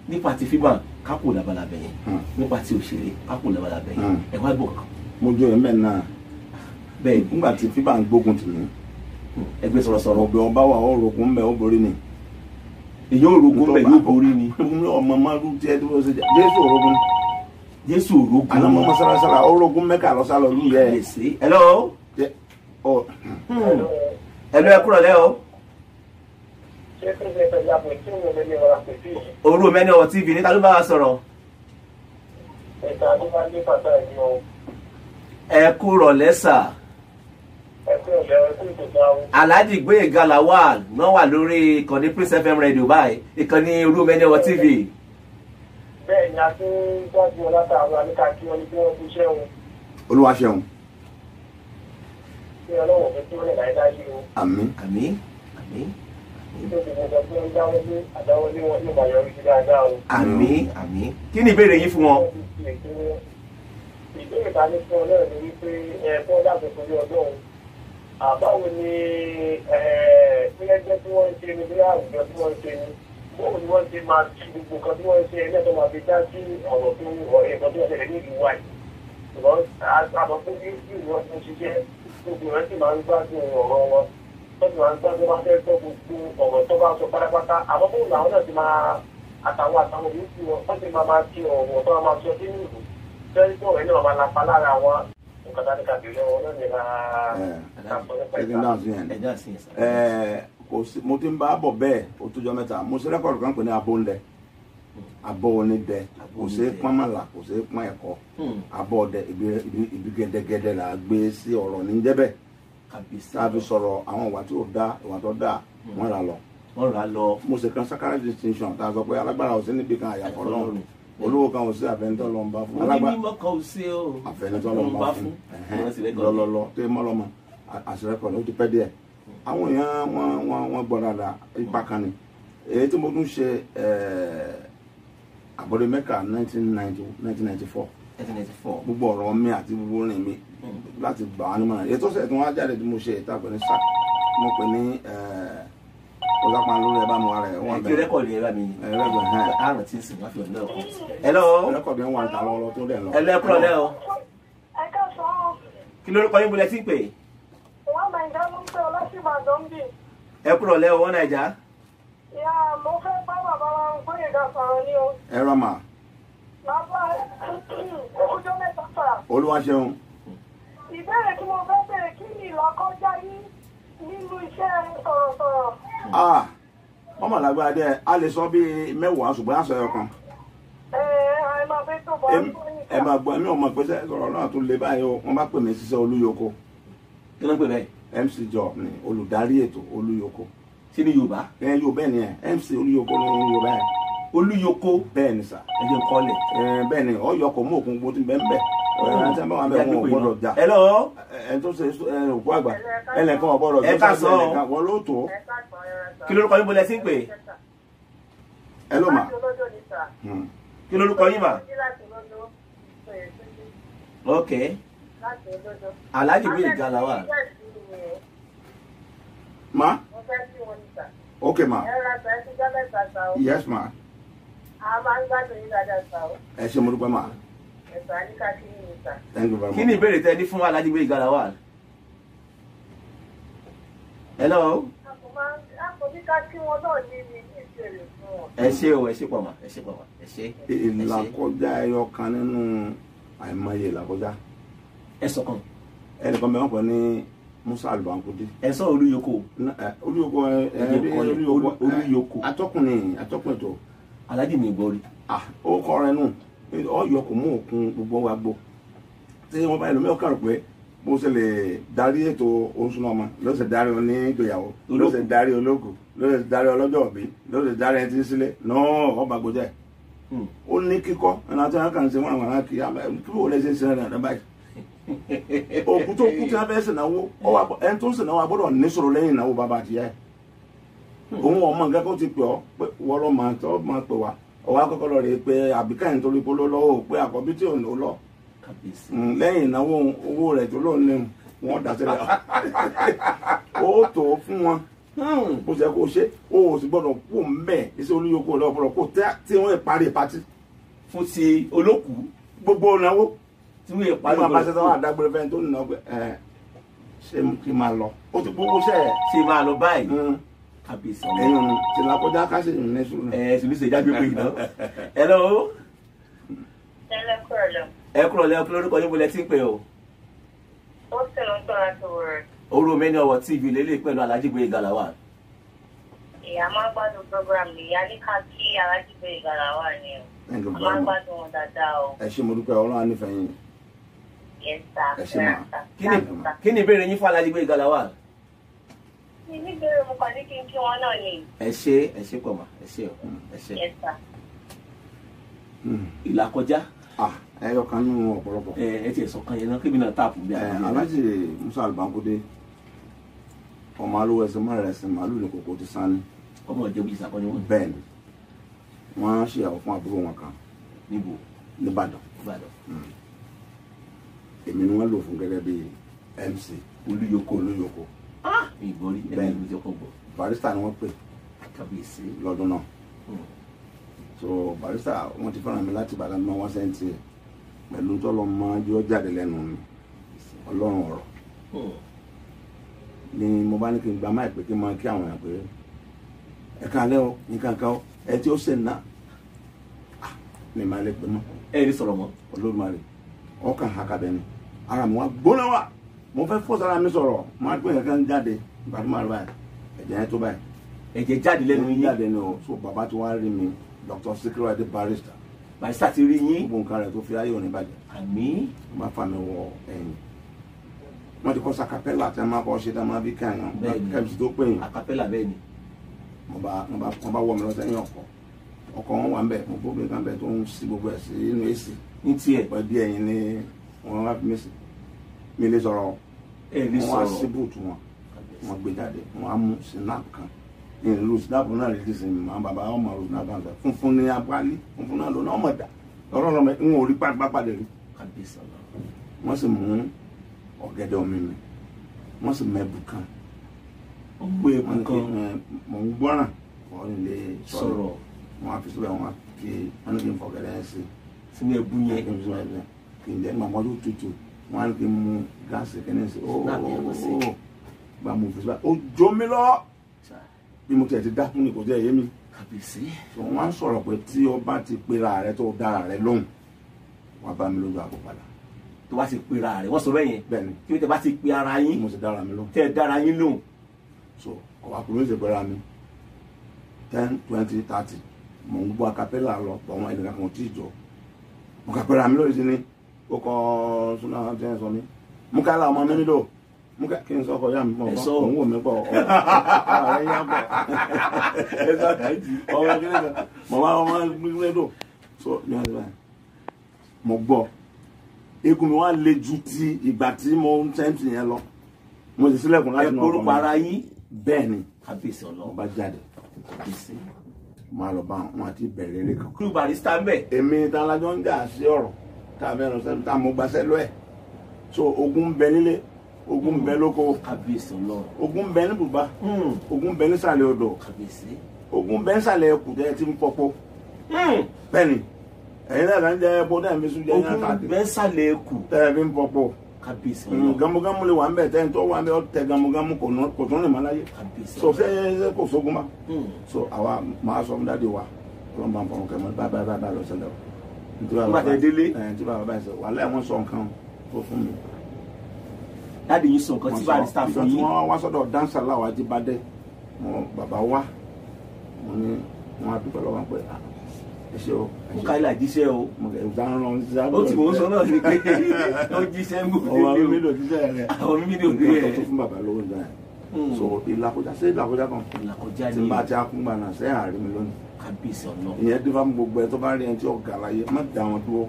nípa ti fíìmù kápò labalábẹ́ yẹn nípa ti òṣèré kápò labalábẹ́ yẹn ẹ̀ wá gbọ́ kankan. mo jó ẹ̀mẹ́ náà bẹ́ẹ̀ nígbà tí fíbà ń gbógun tì mí ẹgbẹ́ sọ̀rọ̀sọ̀rọ̀ ọ̀gbẹ́ ọba wà ọ̀rọ̀gùn mbẹ́ ó borí ni. èyí ò rogún bẹ́ẹ̀ yóò borí ni. ọmọ márùn tí ẹ dúró sí Jésù òrogún. Jésù òrogún. àná mọ́ mọ́sálásálà ọ̀rọ̀gún Mẹ́kà lọ́sálọ̀ lù yẹ. Hello. Hello ẹ kúrò lẹ́ o. Oromeni Owo TV níta ló bá wa sọ̀rọ̀. Ẹ kúrò lẹ́sà. Alhaji Gboyega Lawal náà wà lórí ìkànnì Prince FM radio báyìí ìkànnì Oromeni Owo TV. Bẹ́ẹ̀ ni a ti ń gbájú ọlátà àwọn àníkà kí wọ́n ní bí wọ́n ti ṣẹ́hun. Olúwa ṣeun. Ṣé Ọlọ́run fẹ́ tí wọ́n lè láyé láyé o? Àmín. Àmín. Àmín. Ìjọba ìgbọ̀ngàn tí wọ́n ń dáwọ́lé àdáwọ́lé wọn yóò máa yọrí sí dáadáa o. Àmín. Àmín. Kí ni ìbéèrè yín fún wọn? Ìbéèrè ta ní fún ọ náà ni wípé fún ọ̀dàgbẹ̀ torí ọdún àbáwo ni ẹgbẹ́ tí wọ́n ń ṣe ni bí àwùjọ tí wọ́n ń ṣe ni bóun ni wọ́n ti máa ti gbogbo nǹkan tí wọ́n ń ṣe ẹlẹ́tọ̀ máa fi dá sí ọ̀rọ̀ tó ẹ̀kọ́ tó ṣẹlẹ̀ ní ìlú wa yìí. Ṣùgbọ́n àbọ̀ tó bí ìwọ́n ti ń ṣiṣẹ́ gbogbo rẹ̀ sì máa ń gbádùn ọ̀rọ̀ wọn wọ́n ti máa ń gbádùn máa fẹ́ tọ́ gbogbo ọ̀rọ̀ tó bá sọ pátápátá àmọ́ bóun làwọn náà ti máa àtàwọn yòókù wọn wọ́n ti máa ti ọ̀rọ̀ tó máa sọ sínú ìlú fẹ́ẹ́ tó ọ̀rẹ́ náà máa lapa lára wọn nǹkan tá a ní ká bèèrè wọn náà nira mo ti ń bá bọ̀ bẹ́ẹ̀ o tó jọ mẹ́ta mo ṣe rẹ́kọ̀dù kan pè ní abó ńlẹ̀ abọ́ onídẹ kò ṣeé pọ́n mọ́là kò ṣeé pọ́n ẹ̀kọ́ abọ́ ọdẹ ibi gẹ́dẹ́gẹ́dẹ́ là á gbé sí ọ̀rọ̀ ní jẹ́bẹ̀ tàbí sọ̀rọ̀ àwọn ìwà tí ó dá ìwà tó dá wọ́n rà lọ mo ṣe kan sakara distinction tá a sọ pé alágbára ò sí níbi kan àyàfọ́ lọ́rùn olówó kan ò sí àfẹnitọ́ lọ́n bá fún onímọ̀ kan ò sí o àfẹnitọ́ lọ́n bá fún lọ́lọ́lọ́ tó yẹ mọ́ lọ́mọ àṣírẹ́kọ̀ ló ti pẹ́ díẹ̀ àwọn èèyàn wọn gbọ́ dáadáa ipa kan ni èyí tí mo tún ṣe àbọ̀dé Mẹ́kà 1994 gbogbo ọ̀rọ̀ mi àti gbogbo rìn mi láti gbà wá nímọ̀ràn èyí tó ṣe tí wọ́n á jáde tí mo ṣe ìtàgbẹ́ ní sáà mo pè ní ọlápàá lórí ẹ bá mu ara ẹ wọn bẹ kí rẹkọọdù yẹn bá mi àrùn tí ń sìn wọn fi ọ̀nà ọkọ. hello. rẹkọọdù yẹn wà ní tàwọn ọlọ tó dẹ lọ. ẹlẹ́kùrọ̀ lẹ́ o. ẹ ká sọ ọ́. kí lórúkọ yín bolẹ̀ tí ń pè. wọ́n Nàìjà ló ń pè ọ láti Ìbàdàn bì. ẹ kúrọ̀ lẹ́ o wọ́n Nàìjà. ìyá mo fẹ́ bá bàbá wa Gboyega sọ̀rọ̀ ní o. ẹ rọmà. bàbá ọjọ́ mẹ́ta fà. Olúwa ṣeun. ìbéèrè tí mo fẹ́ bèrè kí ni ìlàkọjá yín nínú iṣẹ́ sọ̀rọ̀sọ̀rọ̀. ọmọ làgbà dẹ a lè sọ bíi mẹ́wàá ṣùgbọ́n àṣọ ẹyọ kan. ẹ máa fẹ́ tó bọ́ ẹ máa gbọ́ ẹmí ọmọ pèsè sọ̀rọ̀ náà tún lè báyìí o wọ́n bá pè mí ṣiṣẹ́ Olúyoko. kí ló ń pè bẹ́ẹ̀. MC job ni olùdarí ètò Olúyoko. sí ní Yorùbá. Yorùbá bẹ́ẹ̀ ni MC Olúyoko ní Yorùbá yẹn. Olúyoko. bẹ́ẹ̀ ni sà. ẹ jẹ́ kọ́lẹ̀. bẹ́ẹ̀ ni ọ̀yọ́kọ̀ mú òkun gbó tí bẹ́ẹ̀ ń bẹ̀ àti àbá wọn bẹ wọn gbọ́dọ̀ jà. hello. ẹ tó ṣe òkú àgbà ẹnìkan ọgbọ́dọ̀ ẹ ká sọ wọn ló tó. kí lórúkọ yín bọ́lẹ̀ sí ń pè. hello ma. kí lórúkọ yín mà. ok. Alhaji bí ìjàlá wà. ma. ok ma. yes ma. ẹ ṣe mo dúpẹ́ ma. thank you very much. kí ni ìbéèrè tẹ ní fún Alhaji bí ìjàlá wà. hello. ẹ ṣé o ẹ ṣé pọ̀ mà ẹ ṣé pọ̀ mà ẹ ṣé. ìlàkọjá ẹyọ kan nínú àìmọye ìlàkọjá. ẹ sọkàn. ẹnìkan bẹ wọn pẹ ní Musa Albankudi. ẹ sọ Olúyọkọ. Olúyọkọ atọ́kùn ètò. Alhaji mi gbọ́ rí. ó kọ́ rẹ nù ọyọkọ mú òkun gbogbo wa gbó tí wọn bá ẹlòmíràn kàrò pé bó ṣe lè darí ètò oṣùnà ọmọ ló ṣe darí oní ìgbéyàwó ló ṣe darí ológun ló ṣe darí ọlọ́jọ́ òbí ló ṣe darí ẹni tí ń sílé náà ọba gbòjẹ ó ní kíkọ́ ẹni tí wọn kàn ṣe wọn àwọn aráàkì kí wọn lè ṣe ṣe rẹ rẹ báyìí òkú tó kú tí wọn fẹ́ ṣènáwó ẹni tó ń ṣènáwó agbọ́dọ̀ níṣòro lẹ́yìn ìnáwó bàbá àtìyá òun ọmọ nǹkan kó ti pè ọ́ pé wọ́n lọ́ máa tọ́ máa pè wá ọwọ́ akọ́kọ́ lọ rè é pé àbíkáyìn torí pé ló lọ́wọ́ pé àkọ́bí tí ò ní ó lọ lẹ́yìn ìnáwó owó rẹ̀ tó lóun ní wọ́n dá sílẹ̀ ó tó fún wọn kó ṣe kó ṣe ó sì gbọ́dọ̀ kó mbẹ́ iṣẹ́ Olúyọkọ lọ́wọ́ kó tí wọ́n parí pátí fún ti olókù gbogbo ìnáwó tí wọ́n parí gbogbo àṣẹ tó wà dágbére fẹ́ tó nìyàwó pé ṣé kí máa lọ ó ti gbogbo ṣẹ́ ṣe máa lọ báyìí kábíyèsí ẹ̀yìn tí lákọjá ká sì ní sùúrù náà. ṣùgbọ́n ìjágbé pé iná. hello. ẹ kúrò lẹ́yìn kí lórúkọ yín bọ́lẹ̀ tí ń pè o. ó sì ló ń tọ́ra tó rẹ̀. Orú Many Ọwọ́ TV lélẹ̀ pẹ̀lú Alhaji Gboyega Galawa. Ìyá máa ń gbádùn program ni ìyá ní ká kí Alhaji Gboyega Galawa ni o. Thank you A very máa ń much. gbádùn wọn dáadáa o. ẹ ṣé mo dúpẹ́ Ọlọ́run á nífẹ̀ẹ́ yín. Yes sir. Ẹ ṣé ma. Kí ni ìbéèrè yín fún Alhaji Gboyega Galawa? Ní ìbéèrè mo kàn ní kí n kí wọn náà ni. Ẹ ṣé pọ̀ mà ẹ ṣé o ẹ ṣé. Yes sir. Ìlàkọjá ẹyọ kan nínú ọ̀pọ̀lọpọ̀. ẹ tiẹ̀ sọ̀kan yẹn náà kébì náà táàpù bí i. Alhaji Musa Albankudi ọmọ alówó ẹsẹ̀ mọ́rẹ̀ ẹsẹ̀ màálù ní kòkó ti sán ní. ọmọ ìjẹun yìí sàkọ́ni wọn. bẹ́ẹ̀ ni wọ́n ṣèyàwó fún àbúrò wọn kan níbo nìbàdàn. Ìbàdàn. èmi ni wọ́n lò fún gẹ́gẹ́ bí MC Olúyọkọ. ìgbọ́rí Bẹ́ẹ̀. ẹni ìlú ọkọ̀ gbọ́. barista ni wọ́n pè kábíyèsí. lọ́dún náà. so barista wọ́n ti fẹ́ràn mi láti Ìbàdàn náà wọ́n sẹ́ńtì ẹ̀ pẹ̀lú tọ́lọ́ máa yọ jáde lẹ́nu mi Ọlọ́run ọ̀rọ̀ ni mo bá ní kí n gba máì pé kí n máa kí àwọn èèyàn pé ẹ káalẹ́ o nǹkan kan ẹ tí ó ṣe ná ní máa lè pè mọ́ ẹ ní sọ̀rọ̀ mọ́. Olódùmarè ọkàn àkàbẹ ni ara mi wá gbóná wa mo fẹ́ fọ́ sára mi sọ̀rọ̀ máa gbé nǹkan jáde ìbàdí máa báyìí ẹ̀jẹ̀ yẹn tó báyìí ẹ̀jẹ̀ jáde lẹ́nu yín. jáde ni o so bàbá tí wọ́n rí mi Dr. Sikiru Ade barista barista ti rí yín. gbogbo nǹkan rẹ̀ tó fi ayé òní bàjẹ́ àmín. wọ́n bá fa mi wọ ẹ̀yìn wọ́n ti kọ́ sakapẹ́lá tí a máa kọ́ ṣe tá a máa bí káyàn Bẹ́ẹ̀ni. kẹ́mìsì tó pè yín àkàpẹ́là bẹ́ẹ̀ ni. wọ́n bá wọ́ mi lọ sẹ́yìn ọkọ̀ wọn wà ń bẹ̀ mo gbóbi nǹkan bẹ̀ tó ń sí gbogbo ẹ̀ sí inú èsì ní tiẹ̀ pẹ̀ díẹ̀ yín ní wọ́n wá fi mí sí mi lè sọ̀rọ̀ ẹ ní wọ́n wá sí sọ̀rọ̀. bùtù wọn wọ́n gbé jáde wọ́n á mú snap kan ìlú snap náà lè ti sìn mọ́ bàbá ọmọ rò snap náà funfun ní apálí funfun náà lónà ọmọ dà lọ́rọ́ lọ́mọ ń wò rí pápádé rí kábíyèsí ọ̀la. wọ́n sì mú ọ̀gẹ̀dẹ̀ omi mi wọ́n sì mẹ́bù kan ọmọ èkó kan mọ̀ ń gbọ́ràn wọ́n lè sọ̀rọ̀ sọ̀rọ̀ wọ́n á fi síbẹ̀ wọ́n á fi wọ́n ní kí n fọ̀gẹ̀dẹ̀ yẹn sí sínú ẹbú kí yẹn. n fi síbẹ̀ yẹn kí n jẹ́ màmá tó tutù wọ́n á ní kí n mú gáàsì kẹ́ni sí Snap yẹn lọ sí. gba mo fi síbẹ̀ ó jó mi lọ bí mo tẹ̀ ti dá fún mi kò jẹ́ èyí mi kábíyèsí. wọ́n á sọ̀rọ̀ pé tí o bá ti pera rẹ tó dára rẹ lóhùn wọ́n á bá mi lójú àpò padà tó bá ti pera rẹ̀ wọ́n sọ bẹ́ẹ̀ yẹn. bẹ́ẹ̀ ni kí tẹ bá ti pe ara bí yín mo ti dára mi lóhùn tẹ dára yín lóhùn. so ọ̀wá kò ní í ṣe pera mi 10 20 30 mò ń gbọ́ acapella lọ pọ̀ wọn ẹnìkan kan tí ì jọ mo kà pera mi lórí sí ni ó kọ́ súná tí wọ́n sọ mi mú ká la ọmọ mi nílò mú ká kí n sọ ọkọ yá mi pọ̀ Ẹ sọ. òun wò mí pọ̀ ọ̀rọ̀ yẹn yá pọ̀ ẹ sọ àdájì. ọmọ kíni kan mo máa ọmọ nílò so ní wọ́n ti báyìí mo gbọ́ egun mi wá le ju ti ìgbà tí mo ń tẹ́ǹtì yẹn lọ mo sì sílẹ̀kùn láti ẹ korúkọ ara yín bẹ́ẹ̀ ni kábíyèsí mo Ọlọ́run bá jáde kábíyèsí máa lọ bá wọn àti bẹ̀rẹ̀ eré kan. kúrú barista ń bẹ. èmi tá a lájọ ń jà sí ọ̀rọ̀ tá a fẹ́ lọ sẹ́nu tá a mú gbaṣẹ́ lọ́ ẹ̀ so ogun ń bẹ nílé ogun ń bẹ lóko kábíyèsí Ọlọ́run ogun ń bẹ ní bùbá ogun ń bẹ nísàlẹ̀ odò kábíyèsí ogun ń bẹ nísàlẹ̀ ẹkù tẹ́ ẹ ti ń pọpọ bẹ́ẹ̀ ni ẹ̀yin náà kàn jẹ́ epo náà mi sún jẹ́ yẹn ogun káàkiri bẹ́ẹ̀ sàlẹ̀ ẹkù tẹ́ ẹ fi ń pọpọ kábíyèsí Ọlọ́run gamugamu lè wà ń bẹ tẹ́ ẹ tó wà ń bẹ ọ tẹ gamugamu kò tún rìn mọ́ láyé kábíyèsí so fẹ́ kò sógun ma Ọlọ́run so àwa máa sọ fún dáàdi wa ọlọ́run bá ń fọwọ́ kẹ́ mọ́ bá lọ sẹ́lẹ̀ o. Nígbà tẹ́ délé? Tí bàbá báyìí sọ wàhálà wọn sọ nǹkan tó fún mi. dáàdi yín sọ nǹkan tí barista fún yín. wọ́n wá sọ́dọ̀ dáńsà láwa Ajíbádé bàbá wa mo ní wọn á dúpẹ́ lọ́wọ́ pé ẹ ṣe o. ó káyọ̀ àjíṣẹ́ o. ó ti mò ń sọ náà ni pé ó jíṣẹ́ mú ọmọ mímí ló jíṣẹ́ rẹ̀ àwọn mímí ló dé tó fún bàbá lówó ìgbà yẹn so ìlàkọjá sí ìlàkọjá kan ìlàkọjá tí ni n bá ti akúngbà náà sẹ́yìn àárín mi lónìí kábíyèsí Ọlọ́run ìyẹn dífá mú gbogbo ẹ tó bá rí ẹni tí ọ̀gá láyé má dá wọn dúró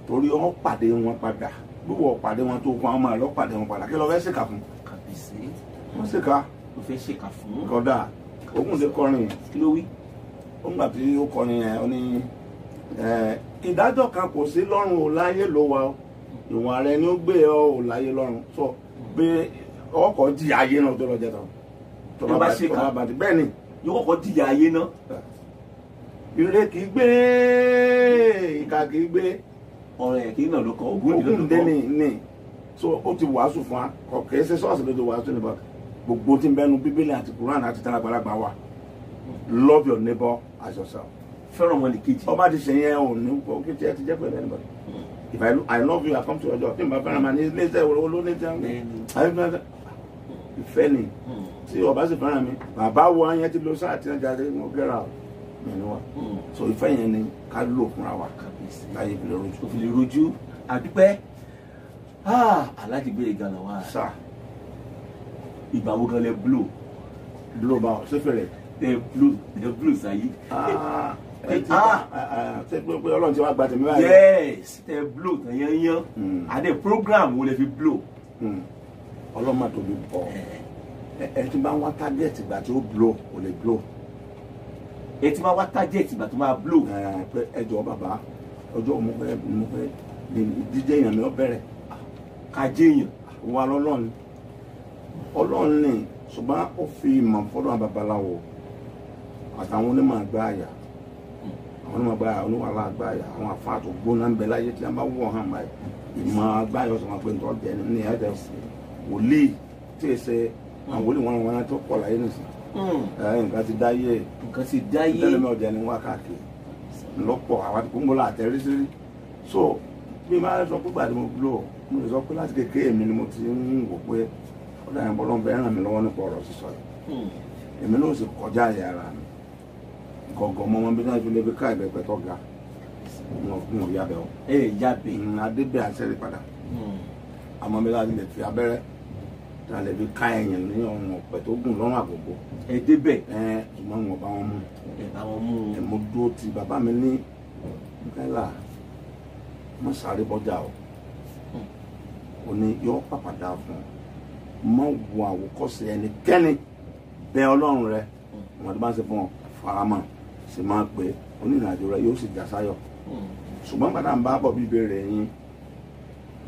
torí ọ pàdé wọn padà gbogbo pàdé wọn tó kún àwọn ọmọ rẹ lọ pàdé wọn padà kí lọ fẹ́ ṣèkà fún kábíyèsí wọn ṣèkà ló fẹ́ ṣèkà fún. kódà ogun ti kọrin kí ló wí. ó ń gbà tí ó kọrin yẹn ó ní ìdájọ́ kan kò sí lọ́run ò láyé ló wa ìwọ̀n rẹ ni ó gbé ọ ò láyé lọ́run sọ pé ọkọ̀ jìyà ayé náà tó lọ jẹ tán tó bá ṣèkà bẹ́ẹ̀ ni yóò kọ́kọ́ jìyà ayé náà. ire kì í gbé ìkà kì í gbé ọ̀rẹ́ kì í nà ló kọ ogún ogun dé ní so ó ti wàásù fún wa ọkẹ ṣe ṣọ́ọ̀ṣì ló ti wàásù nípa gbogbo tí ń bẹnu bíbélì àti Quran àti tàgbàlagbà wa love your neighbor as yourself. fẹ́ràn ọmọ nìkejì. ọba ti ṣe yẹn ò ní kó kí tiẹ̀ ti jẹ́ pẹ̀lú anybody. if I love you I come to your door tí n bá fẹ́ràn ma ní ilé iṣẹ́ olóní tí wọ́n ìfẹ́ ni tí ọba sì fẹ́ràn mi bàbá wo ayé ti lo sáà tí wọ́n jáde wọ́n gẹ́ra mẹ́nu wa so ìfẹ́ yẹn ni ká lò fúnra wa láyé ìfìlẹ̀ rojú. òfìlè rojú àdúpẹ́ aláàjì gbé ìgànnà wa sáà ìgbà wo gan lẹ blow bá ọ sífẹ̀rẹ̀ tẹ blow sáyé. ṣé pé ọlọ́run ti wá gba tèmi báyìí. yes tẹ blow tẹ yányán àdé program wo lẹ fi blow. ọlọ́run máa tóbi pọ̀ ẹ ti máa ń wá target ìgbà tí ó blow kò lè blow. ẹ ti máa wá target ìgbà tó máa blow. pé ẹ jọ bàbá ọjọ́ mo fẹ́ díje èèyàn mi ó bẹ̀rẹ̀. ká jẹ́ èèyàn. wà lọ́lọ́run ọlọ́run ní ṣùgbọ́n ó fi ìmọ̀ fọ́dọ̀ babaláwo àtàwọn onímọ̀ àgbà àyà àwọn onímọ̀ àgbà àyà oníwàlá àgbà àyà àwọn àfáà tó gbóná ń bẹ láyé tí wọ́n bá wọ̀ hàn báyìí ìmọ̀ àgbà àyà ọ̀sán pé nítorí ọ̀jẹ̀ ní ẹ̀jẹ̀ wòlíì tí ì ṣe àwọn wòlíì wọn tó pọ̀ láyé nìsín nǹkan ti dáyé tẹ́lẹ̀ mi ọ̀jẹ̀ ní wá káàkiri lọ́pọ̀ àwọn àti kúńbọ́lá àtẹ̀rísírí so bí máa sọ pé gbàdé mo lò mo lè sọ pé láti kékeré mi ni mo ti ń wò pé ọ̀dà yẹn bọ́lọ́ bẹ́ẹ̀ ràn mí lọ́wọ́ nípa ọ̀rọ̀ sísọ yìí èmi náà sì kọjá àyà ara mi gọ̀gọ̀ mọ́ wọn bí náà fi lè fi ká ìbẹ̀pẹ̀ tó ga wọn ò yábẹ̀ o. yábẹ̀. adébẹ̀ àṣẹ́rí padà àmọ́ mi láti lè fi abẹ́rẹ́ tí a lè fi ká ẹ̀yìn ní ọ̀run ọ̀pẹ tó gùn lọ́rùn àgògò. ẹ débẹ̀. ṣùgbọ́n wọn bá wọn mú. ẹ bá wọn mú. mo dúró ti bàbá mi ní nkẹ́là mo sáré bọ́jà o ò ní yọ pàpàdà fún ọ mọ wo àwòkọ́ṣe ẹnikẹ́ni bẹ́ẹ̀ ọlọ́run rẹ wọn tó bá ń ṣe fún ọ faramọ́ sì máa pé onírìnàjò rẹ yóò sì já sáyọ̀ ṣùgbọ́n gbàdá ń bá bọ̀ bí ìbéèrè yín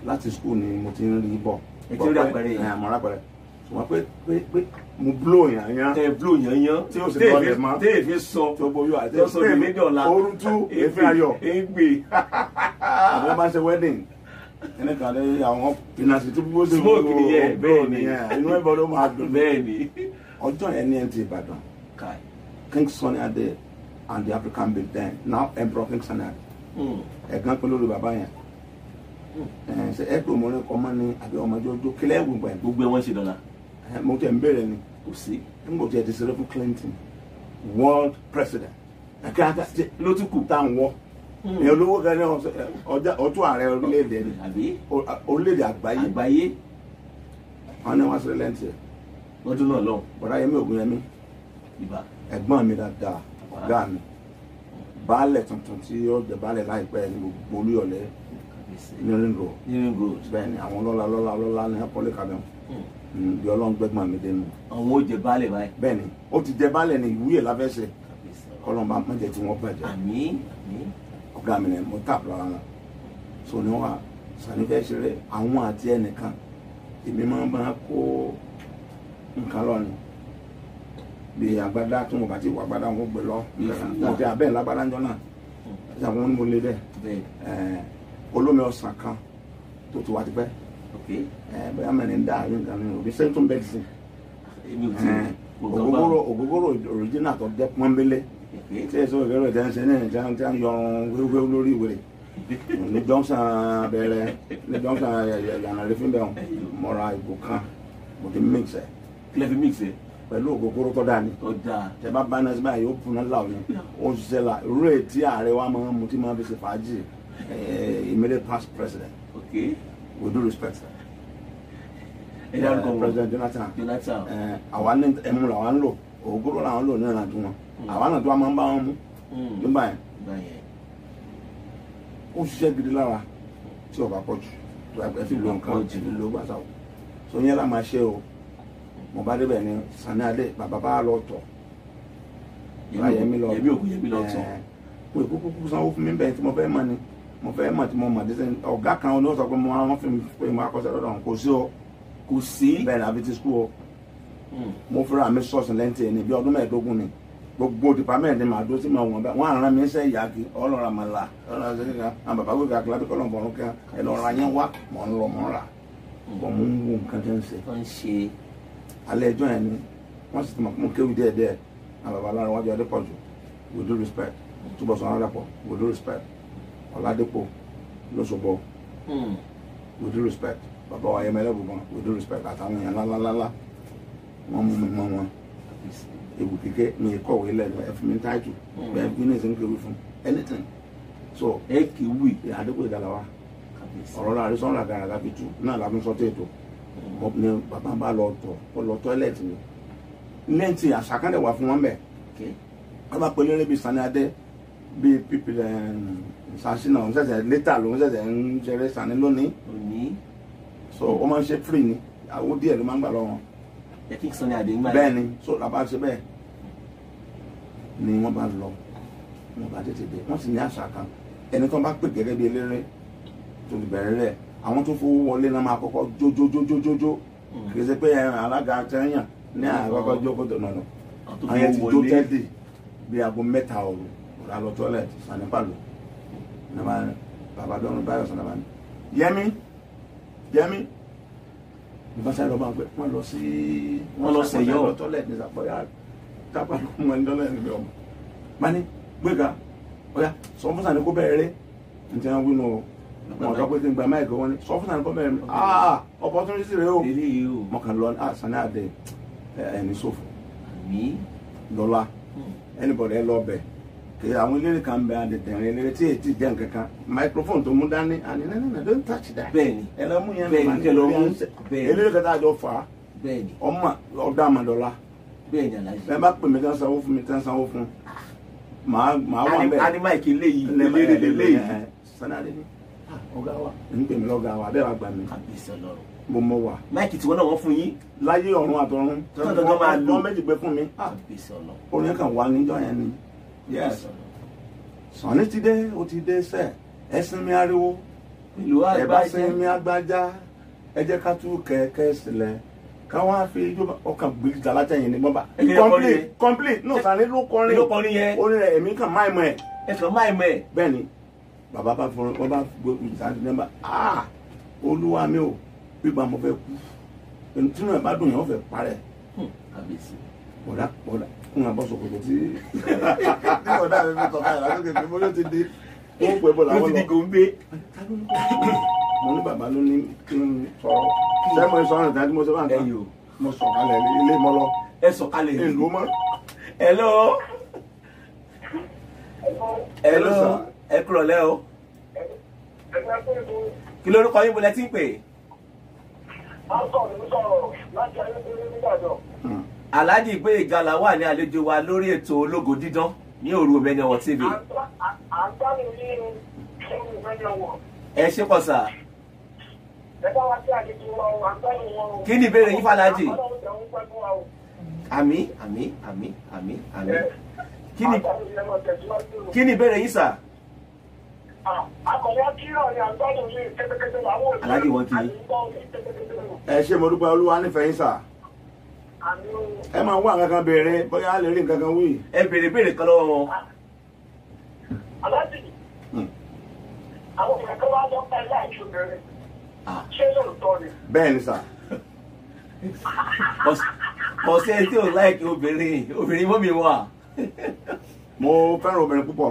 láti skul ni mo ti ń rí bọ̀ ètò rí àpẹẹrẹ yẹn àmọ́ rápẹrẹ ṣùgbọ́n pé mo blow yànyàn tẹ blow yànyàn tí o sì lọlẹ̀ mọ́ tí èfi sọ tí o bóyú àti tó sọ ní méjì ọ̀la orútú èéfín ayọ̀ égbè àwọn bá ń ṣe wedding ẹni kan lé àwọn pinasi tí gbogbo ṣe smoke nìyẹn bẹ́ẹ̀ ni inú ẹ̀bọ̀ ló máa dùn bẹ́ẹ̀ ni ọjọ́ yẹn ní ẹntì Ìbàdàn kai King Sunny Adé and the African Big Ben now Emperor King Sunny Adé ẹ̀gán pé lórí bàbá yẹn ṣe ẹ pé mo ní kọ́ mọ́ ní àbí ọmọdé ojú kílẹ̀ gbogbo ẹ̀ gbogbo ẹ̀ wọ́n ṣe dọ́là mo tẹ̀ ń bèrè ni kò sí mo tẹ̀ ti ṣeré fún Clinton world president ẹ̀ka ló tún kù tá à ń wọ́ ẹ̀ olówó kan ní ọtún ààrẹ orílẹ̀-èdè ni àbí orílẹ̀-èdè àgbáyé wọn ní wọn sílẹ̀ lẹ́ǹtì ẹ̀ lọ́dún náà lọ́hùn bọ̀dá Yẹmí Ògúnyẹmí ìbá ẹ̀gbọ́n mi dáadáa ọ̀gá mi baálẹ̀ tuntun tí ó jẹ baálẹ̀ láìpẹ́ ní gbogbo Olúyọ̀lé ní ring road bẹ́ẹ̀ ni àwọn lọ́la ní apọ́lẹ̀ kabẹ́ bí ọlọ́run gbẹ́gbọ́n mi dénú. àwọn ó jẹ baálẹ̀ báyìí. bẹ́ẹ̀ ni ó ti jẹ baálẹ̀ ní ìwúyè láfẹ́sẹ̀ kọ́lọ́n bá mọ̀jẹ̀ tí wọ́n bàjẹ́. àmín. ọ̀gá mi ni mo tààpù lára wọn so ni wọn sànífẹ́ ṣeré àwọn àti ẹnìkan èmi máa ń bá kó nǹkan lọ ni bí agbádá tí wọn bá ti wọ agbádá wọn gbé lọ wọn ti abẹ́ lágbádá ńjọ náà ṣe àwọn onímọ̀ lé bẹ́ẹ̀ olómi ọ̀sán kan tó ti wá ti pẹ́ bẹ́ẹ̀ mẹ́rin dá àyè nǹkan ní òbí sẹ́ńtún bẹ́ẹ̀ sí ògógóró original tó jẹ́ pọ́nbélé tí èso ìgbéró ìtẹ́nsẹ́ ní ìtẹ́ ń yọ wéwé lórí ìwé ní Johnson bẹ̀rẹ̀ ní Johnson yàrá rẹ̀ fún bẹ́ẹ̀ mọ́ra ìgò kan mo ti mix ẹ̀. kílẹ̀ fi mix ẹ̀. pẹ̀lú ògógóró tó dáa ni. tó dáa. tẹ bá bá nẹ́sì báyìí ó punná láwọn ni ó ṣiṣẹ́ la rúrè tí ààrẹ wa máa ń mu tí máa fi ṣe fàájì immediate past president. okay. with due respect. President Jonathan. àwa ní ẹmu làwa ń lò ògógóró làwọn ń lò ní ìrìnàjò wọn àwa náà tó wà máa ń bá wọn mú nígbà yẹn ó ṣiṣẹ́ gidi lára tí ọba pọ̀ jù tó ẹ fi lo nǹkan ló gbà sáwọ́ so yẹn la máa ṣe o mo bá débẹ̀ ní Sani Adé bàbá bá lọ tọ̀ yẹmi lọ tọ̀ pé kúkú sanwó fún mi bẹ́ẹ̀ tí mo fẹ́ mọ̀ ni mo fẹ́ mọ̀ tí mo mọ̀ dísẹ́ ọ̀gá kan ní ó sọ pé mo máa fi pé mo akọ́ṣẹ́ lọ́dọ̀ wọn kò sí o kò sí bẹ́ẹ̀ ni àbí ti skul o mo fẹ́ràn mi sọ́ọ̀sì lẹ́ǹtì ẹni bí ọdún 15 ni gbogbo department màá dó sí ma wọn bẹ wọn àrùn mi ń sẹ ìyá kí ọlọ́ra máa la ọlọ́ra ṣe kíkan àwọn bàbá gbé kakílá bí kọ́lọ́ bọ̀rún kẹ́ ẹ lọ́ra yẹn wá mọ̀ ń lọ mọ̀ ń rà bọ̀ mú ń wo nǹkan tẹ́ ń ṣe. alẹ́ ẹjọ́ yẹn ni wọ́n sì ti mọ̀ mú kéwì díẹ̀ díẹ̀ àwọn bàbá alára wájú Adépọ̀jù with due respect Túbọ̀sún Arápọ̀ with due respect Ọládépò Lóṣogbo with due respect bàbá wa Yẹmẹlẹ́ Bùbọ́n with due respect àtàwọn èèyàn ńláńláńlá wọ́n mú mi mọ́ wọn ewu kike mi kọ̀wé lẹ́nu ẹ fún mi táìtù bẹ́ẹ̀ bí ní ìsìn kéwì fún anything so ẹ kéwì Adépò Ìgàlàwà ọ̀rọ̀ náà àrísọ́ ọ̀rọ̀ àgàràgà fi tú náà lábí sọ́tẹ̀ ètò ní bàbá bá lọ tọ́ẹ̀lẹ̀tì ni lẹ́ǹtì àṣàkàndẹ̀ wà fún wọn bẹ̀ wọ́n bá pẹ̀lú ẹ̀rẹ́ bíi Sani Adé bíi pípì ṣàṣìnà òun ṣẹ̀ṣẹ̀ létà lòun ṣẹ̀ṣẹ̀ ń ṣeré Sani lónìí so ó máa ń ṣe free ni àwọn díẹ̀ ló máa ń gbà lọ́wọ́ bẹ́ẹ̀ ni so làbá ṣe bẹ́ẹ̀ ni wọ́n bá lọ wọ́n bá tètè dé wọ́n sì ní àṣà kan ẹni tó bá pè gẹ́gẹ́ bí eléré tó ti bẹ̀rẹ̀ rẹ̀ àwọn tó fowó wọlé náà máa kọ́kọ́ jójójójójó kì í ṣe pé alága tẹ́yàn ní àkọ́kọ́ jókòó tó nànà àwọn yẹn ti jó tẹ́lẹ̀ bí aago 3 òru ọ̀rọ̀ lọ tọ́lẹ̀tì Sani pàlọ́ bàbá dọ́rùn báyọ̀ sọ̀nà bá ní Yẹmí ìbáṣà lọ bá ń pẹ wọn lọ sẹyọ tọ́lẹ̀tì ní sàpọ̀yà tápà ló mú ẹni tọ́lẹ̀tì níbi ọmọ bá ní gbéga ọ̀yà sọ fún Sani kó bẹ̀rẹ̀ rẹ ní tí wọ́n wí nù wọn ọ̀dọ́ pé tí ń gba máìkì wọn ni sọ fún Sani kó bẹ̀rẹ̀ opportunity rẹ o mọ̀kàn lọ Sani Adé ẹni sófò lọ́la anybody ẹ lọ bẹ̀ kì í àwọn eléré kan bẹ adẹ̀tẹ̀rin eléré tí èyí ti jẹ́ nǹkan kan microphone tó mú dání àní nánà don't touch that bẹ́ẹ̀ni ẹ lọ mú yẹn bẹ́ẹ̀ni kẹ lọ mú eléré kan tá a jọ fà á bẹ́ẹ̀ni ọmọ ọdọ àmàdọ́lá bẹ́ẹ̀ni alájí ẹ bá pè mí tán sanwó fún mi tán sanwó fún màá wà bẹ́ẹ̀ animaiki léyìí eléré léyìí Sani Adé ní ọ̀gá wa ń pè mí lọ́gá wa bẹ́ẹ̀ wá gbà mí mo mọ wà máìkì tí wọ́n náà wọ́n fún yín láyé ọ̀run àtọ̀run wọ́n méjì gbé fún mi orin kan wà níjọ́ yẹn ni yes Sani ti dé ó ti dé sẹ ẹsìn mi ariwo ẹ bá sin mi agbájá ẹ jẹ́ ká tú kẹ̀kẹ́ sílẹ̀ káwọn àfi ijó ọkàn gbèsè alátẹ̀yìn ní bọ́mbà complete no Sani ló kọrin yẹn orin rẹ̀ èmi kàn máìmọ̀ ẹ̀ ẹ̀sán máìmọ̀ ẹ̀ bẹ́ẹ̀ ni bàbá bá fún wọn bá gbé Sani nẹ́mbà olúwa mi ò gbígbà mo fẹ́ kú ẹni tí wọn bá dùn yẹn wọ́n fẹ́ parẹ́ bọ̀dá fún abọ́ sọ̀kòtò tí ọ̀dà mi fi tọ́ka ìlànà kékeré mo ló ti di ó pẹ́ bọ̀ làwọn lọ. ló ti di gòńgbé. mo ní bàbá ló ní kí n sọ̀rọ̀ sẹ́mo ìsọ̀rọ̀ ìdájú mo ṣe bá ń ta mo sọ̀kalẹ̀ ilé mọ́ lọ. ẹ sọ̀kalẹ̀ yìí ìlú mọ́. hello ẹ kúrò lẹ́ o kí lórúkọ yín bolẹ̀ tí ń pè. Alhaji Ìgbóyè Ìgalà wà ní àlejò wa lórí ètò Ológo Dídán ní òru Omeni Ọwọ́ TV. ẹ ṣe pọ̀ sà. ẹ bá wa sí àlejò wa o àgbáyé wọn o. Kí ni ìbéèrè yín fàlájì? Ọlọ́run jẹ́ òun pẹ́ fún wa o. Àmín. Kí ni ìbéèrè yín sà? Akọ̀wé kírọ̀ ni àgbáyé ní kẹ́tẹ́kẹ́tẹ́ làwọn òṣèlú. Aláàjì wọn kì í. ẹ ṣe mo dúpẹ́ olúwa nífẹ̀ẹ́ yín sà. ẹ máa wá nǹkan kan béèrè bóyá a lè rí nǹkan kan wí. Ẹ béèrè kan lọ́wọ́ wọn. Aláàjì, àwọn òṣèlú kan wá lọ pẹ́ láìsí obìnrin. Ṣé lóòótọ́ ni? bẹ́ẹ̀ ni sà. Ọ̀sẹ̀ tí ò láìkí obìnrin mọ́ mi wà. mo fẹ́ràn obìnrin púpọ̀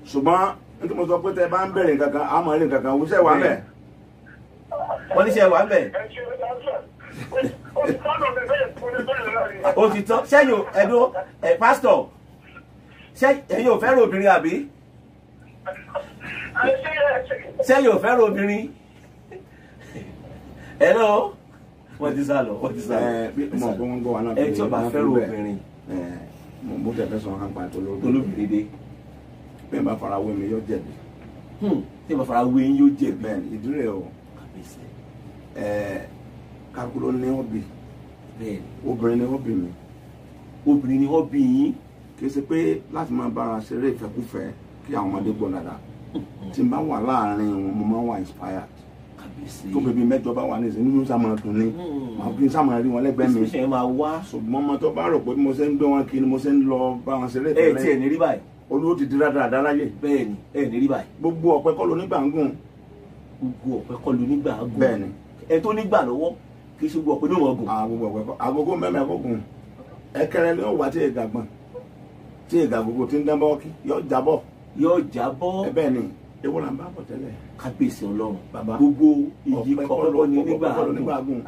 ṣùgbọ́n nítorí mo sọ pé tẹ bá ń bẹ̀rẹ̀ nǹkan kan a máa rí nǹkan kan wíṣẹ́ wà bẹ́ẹ̀. Wọ́n ní ṣe wà ń bẹ̀. Ó ti tán. Ṣẹ́yìn ẹ̀dùn pásítọ̀ ṣẹ́yìn ò fẹ́ràn obìnrin àbí? Ṣẹ́yìn ò fẹ́ràn obìnrin? Hello? Wọ́n ti sá lọ. mo gbọ́ wọn gbọ́ wa náà. Ẹ tí ó bá fẹ́ràn obìnrin. mo tẹ̀ fẹ́ sọ wọn pa Olóbìnrin dé. bẹ́ẹ̀ bá fara wé mi yóò jẹ̀bi. Tí ìbá fara wé yín yóò jẹ̀bi. bẹ́ẹ̀ ni ìdí rẹ̀ o kakuro ní hobby obìnrin ní hobby mi. Obìnrin ni hobby yín. kì í ṣe pé láti máa bára ṣeré ìfẹ́kúfẹ́ kí àwọn ọmọdé gbọ́ dáadáa tí n bá wà láàárín wọn mo máa ń wà inspired tó bèbí mẹ́jọ bá wà ní ìsìn nínú sáà dùn ní màá kí n sáà máa rí wọn lẹ́gbẹ̀ẹ́ mi ìṣẹ̀yìn máa wá. ṣùgbọ́n ọmọ tó bá rò pé mo ṣe ń gbé wọn kí ni mo ṣe ń lọ bá wọn ṣeré ẹ tí ẹ ní rí báyìí. olówó ti di dáadáa láyè. bẹ́ẹ̀ni ẹ ní rí báyìí. gbogbo ọ̀pẹ kọ́ ló nígbà ń gùn. gbogbo ọ̀pẹ kọ́ ló nígbà ń gùn. bẹ́ẹ̀ni. ẹ tó nígbà lọ́wọ́ kì í ṣe gbogbo ọ̀pẹ ní wọn gùn. gbogbo ọ̀pẹ kọ́ agogo mẹ́mẹ́ kó gùn ẹkẹrẹ ni ó wà tí èga gbọ̀n tí èga gbogbo ti ń dán bọ́ kí yóò jábọ̀. yóò jábọ̀. bẹ́ẹ̀ni ewu la ń bá bọ̀ tẹ́lẹ̀. kábíyèsí ọlọ́run gbogbo iyì kọ́kọ́ ní nígbà gùn.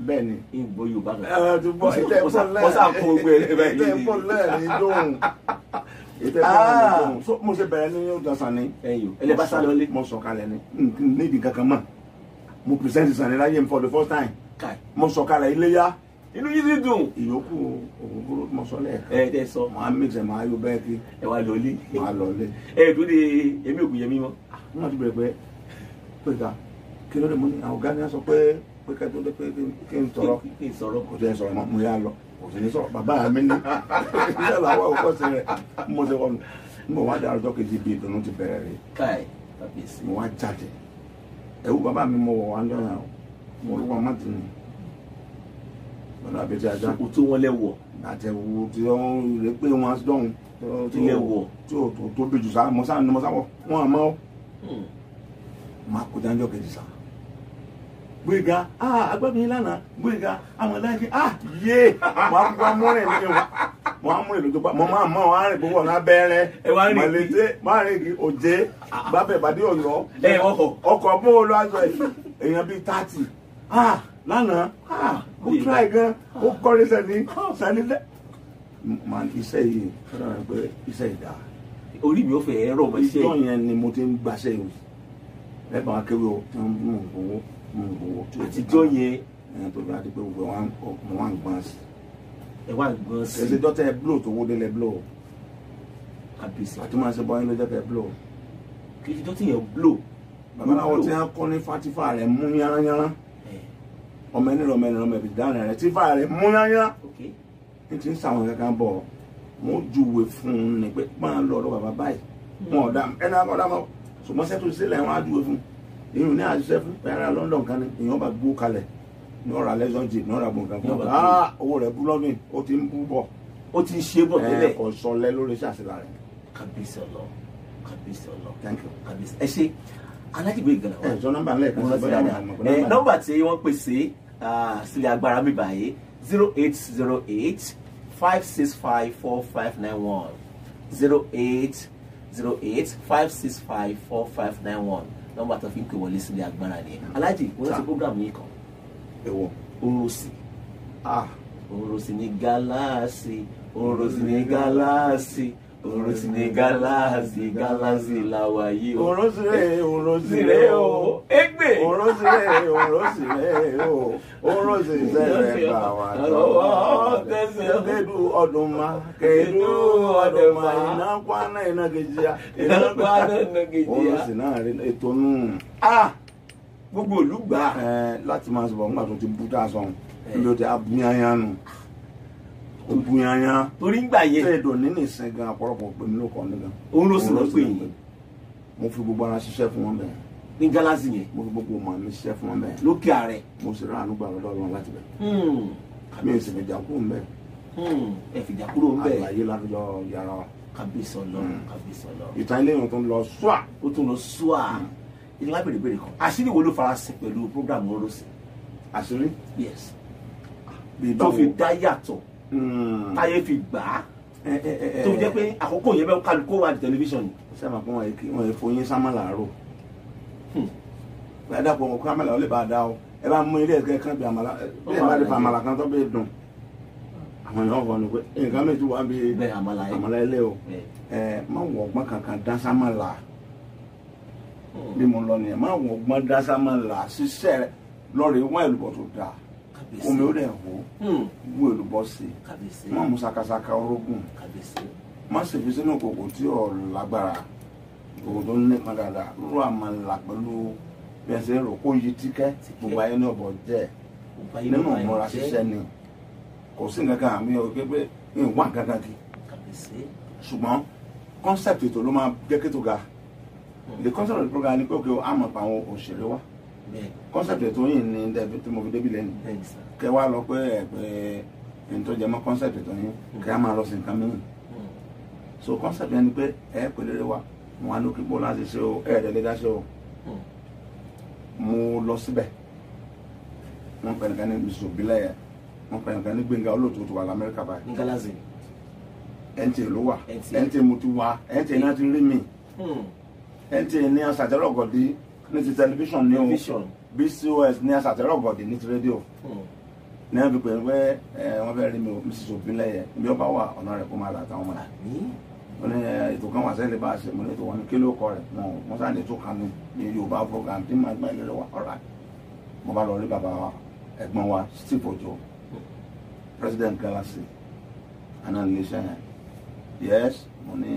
bẹ́ẹ̀ni. ìbò yorùbá kan. ọ̀sà kó gbé ẹ̀ pọ̀ lẹ́ẹ̀ni dóhùn. mo ṣe bẹ̀rẹ̀ ní ọjọ́ sani. ẹlẹ́bàá sá lọlé. mo sọ kalẹ̀ ni níbi kankan mọ̀ mo present Sani láyé for the first time. mo sọ kalẹ̀ iléyá. inú yìí ti dùn. ìyókù ògúngúrú mo sọ lẹ́ẹ̀kan. ẹ tẹ sọ. màá mix ẹ̀ máa yọ bẹ́ẹ̀ kí. ẹ wá lọlé. màá lọlé. ẹ dúró de èmi ògùn yẹmí mọ́. wọ́n ti bẹ̀rẹ̀ pé ká kí ló dé mo ní àwọn Ghanaian sọ pé kẹ́ tó dé pé kí n sọ̀rọ̀ kò tẹ́ sọ̀rọ̀ mo yà lọ kò sí ní sọ̀rọ̀ bàbá mi ní iṣẹ́ làwọn òkú ọ̀sẹ̀ rẹ̀ mo ṣe wọnú mo wá dé àrùjọ kejì bíi ìdùnnú ti bẹ̀rẹ̀ rẹ̀ káì kábíyèsí. mo wá jáde ẹ̀wù bàbá mi mo wọ̀ wá ń dọ̀yà o mo rí wọn má ti nù lọ́nà àbẹ̀tẹ̀ ajá. o tó wọn lẹ́wọ̀. àtẹ̀wò tí wọ́n rè pé wọ́n dọ̀hún tí lẹ́wọ̀. tí o tó tóbi jù sá mo sáwọ̀ wọ́n àmọ́ ọ́ máa kó dáńjọ́ kejì sá. Gbéga agbábìnrin lánàá Gbéga àwọn láìpẹ́ yé máa kó amúrìn ní wa máa múrìn lójú pa mo máa mọ àwọn arìnrìn gbogbo ọ̀nà abẹ́rẹ́ màlété máa rìn kí òjé bábẹ́ ìbàdí ọ̀yọ́ ọkọ̀ bó o lọ aṣọ èèyàn bíi 30 lánàá ó tíráì gan ó kọ́rí sẹ́ni lẹ́ máa iṣẹ́ yìí fẹ́ràn pé iṣẹ́ ìdá orí mi ò fẹ́ ẹ̀rọ ọmọ iṣẹ́ ìjọ yẹn ni mo ti ń gbaṣẹ́ yìí lẹ́bàá akéwì o tí wọ́n mú owó àtijọ́ yẹn tó bá di pé gbogbo wọn wà ń gbọ́n sí. ẹ wà ń gbọ́n sí. ẹsẹ̀ dọ́tẹ̀ blow tó wó délẹ̀ blow. àbísí. àti máa ṣe bọ́yìn ló dọ́tẹ̀ blow. kì í ṣe dọ́tẹ̀ yẹn blow. babaláwo tí wọ́n kọ́ ní fatifa rẹ̀ mú yánranyánra ọmọ ẹni rọ ọmọ ẹbí dáná rẹ̀ tí fa rẹ̀ mú yánranyánra. ní ti ń sàwọn kankan bọ̀ wọ́n júwe fún un ní pé máa lọ ọ̀dọ̀ bàbá báyìí wọn ọ̀dà ẹni akọ̀dà mọ́ ṣùgbọ́n sẹ́tù sílẹ̀ wọn á júwe fún èyí ní àṣìṣe fún ẹ̀rọ London kan ní èèyàn bá gbó kalẹ̀ ní ọ̀rọ̀ alẹ́sọ̀ jì ní ọ̀rọ̀ àbùnkàn fún ọ̀rọ̀ owó rẹ̀ bú lọ́dún ó ti ń bú bọ̀ ó ti ń ṣe bọ̀ tẹ́lẹ̀ kò sọlẹ̀ lórí ṣàṣìlá rẹ̀. kábíyèsí ọlọ kábíyèsí ọlọ thank you kábíyèsí ẹ ṣe alájìgbé ìgbàlá wa. ẹ jọ nọ́mbà lẹ́ẹ̀kan sí bóyá nọ́mbà tí wọ́n pèsè sílẹ̀ agbára mi báyìí 0808 565 4591 0808 565 4591 nọ́mbà tó fi ń pè wọlé sílẹ̀ agbára ni alájì wọ́n ti program yìí kan ẹ̀wọ̀ Òǹrọ̀sì Òǹrọ̀sì ní gálàsì Òǹrọ̀sì ní gálàsì Òròsì ní gálásì làwà yìí o. Òròsìrè o. Égbè. Òròsìrè o. Òròsìrè bà wà lọ́wọ́. Kedu ọdụma. Iná kwana iná kejì ya. Òròsì náà rí ètò nù. Gbogbo olùgbà. Láti máa sọ̀rọ̀ nígbà tó ti bú tá a sọ̀rọ̀. Ibi ó ti abúyányá nù. Obúyányá. Torí ń gbà yẹ. Ṣé èdò nínú ìsìn gan ọ̀pọ̀lọpọ̀ pé mi ló kọ́ ní gan. Òròsì náà pè yín. Mo fi gbogbo ara ṣiṣẹ́ fún wọn bẹ́ẹ̀. Ní gálásì yẹn. Mo fi gbogbo ọmọ mi ṣiṣẹ́ fún wọn bẹ́ẹ̀. Lókè ààrẹ. Mo sì rà ànúgbà lọ́dọ̀ Ọlọ́run láti bẹ̀. Mi ò sì fi jà kúrò ń bẹ̀. Ẹ fìjà kúrò ń bẹ̀. Àlàyé láfijọ́ yàrá wa. Kábíyèsí Ọlọ́run, kábíyèsí Ọlọ́run. Ìtàn ilé ìwọ̀n tó ń lọ ṣúà. Ó tún lọ ṣúà. Ìdílé abèrèbèrè kan. Àṣírí wo ló farasin pẹ̀lú prógrámù Òròsì? Àṣírí. Yes. Tó fi dá yàtọ̀. Táyé fi gbà á. Tó jẹ́ pé àkókò yẹn bẹ́ẹ̀ kálukó wà ní tẹlifíṣàn. Ṣé àmà fún wọn èèfó yín sámà làárọ̀? Ẹ dàpọ̀ wọn kó àmàlà ó lè bá a dá o. Ẹ bá mú ilé ẹ̀kẹ́ kan bí àmàlà. Bí ẹ bá lè fa àmàlà kan tó bẹ́ẹ̀ dùn. Àwọn èèyàn fọ ni pé nǹkan méjì wá bí àmàlà ilé o. Má wọ̀ ọgbọ́n kankan dá sámà là. Bí mo lọ nìyẹn, má wọ̀ ọgbọ́n dá sámà là ṣiṣẹ́ rẹ̀ lọ́ọ̀rẹ́ wọ́n èlùbọ̀ tó dáa. Omi ó dẹ̀ hó. Wú èlùbọ̀ sí. Má mú sakasaka orógùn. Má sì fi sínú kòkò tí ò lágbára. Kòkò tó ní kan dáadáa. Rú àmàlà pẹ̀lú bẹ́ẹ̀sẹ̀ rò kó yí tíkẹ́. Gbogbo ayé ní ọ̀bọ̀ jẹ́. Nínú ìmúra ṣiṣẹ́ ni. Kò sí nǹkan kan àmì ọ̀gẹ́ pé ìwọ̀n kankan kì. Ṣùgbọ́n concept ètò ló máa jẹ́ kí tó ga. The concept of the program ni pé òkè àmọ̀ pa àwọn òṣèré wa. Concept ètò yìí ni dẹ́bi tí mo fi débi lẹ́nu. Kẹ wá lọ pé ẹni tó jẹ mọ́ concept ètò yìí kẹ á máa lọ sí nǹkan mìíràn. So concept yẹn ni pé pèlére wa wọn á lókè bó láti ṣe o ẹ̀ẹ́dẹ̀lẹ́dá ṣe o. Mo lọ síbẹ̀ wọ́n pẹ̀lú kan ní Mr. Obileye wọ́n pẹ̀lú kan ní Gbẹ̀ngà Olóòtú tó wà l'Amẹ́ríkà báyìí. Ní gálásì. NTA ló wà NTA mo ti wá NTA náà ti rí mi NTA ní aṣàtẹ̀rọ̀ ọ̀gọ̀dì ní ti tẹlifíṣàn ní o BCOS ní aṣàtẹ̀rọ̀ ọ̀gọ̀dì ní ti rédíò ní wọ́n fi pè pé wọ́n fẹ́ rí mi o Mrs. Obileye bí ó bá wà ọ̀nà rẹ̀ kó máa rà àtàwọn ọmọ rẹ̀ wọ́n ní ètò kan wà sẹ́lẹ̀ bá a ṣe mo ní ètò wọn ní kí ló kọ rẹ̀ wọ́n sáà ní ètò kan ní Yorùbá program tí màá gbà ìlérí wa ọ̀rà mo bá lọ rí bàbá wa ẹ̀gbọ́n wa Steve Ojo President Galaxy àná ní iṣẹ́ yẹn yes mo ní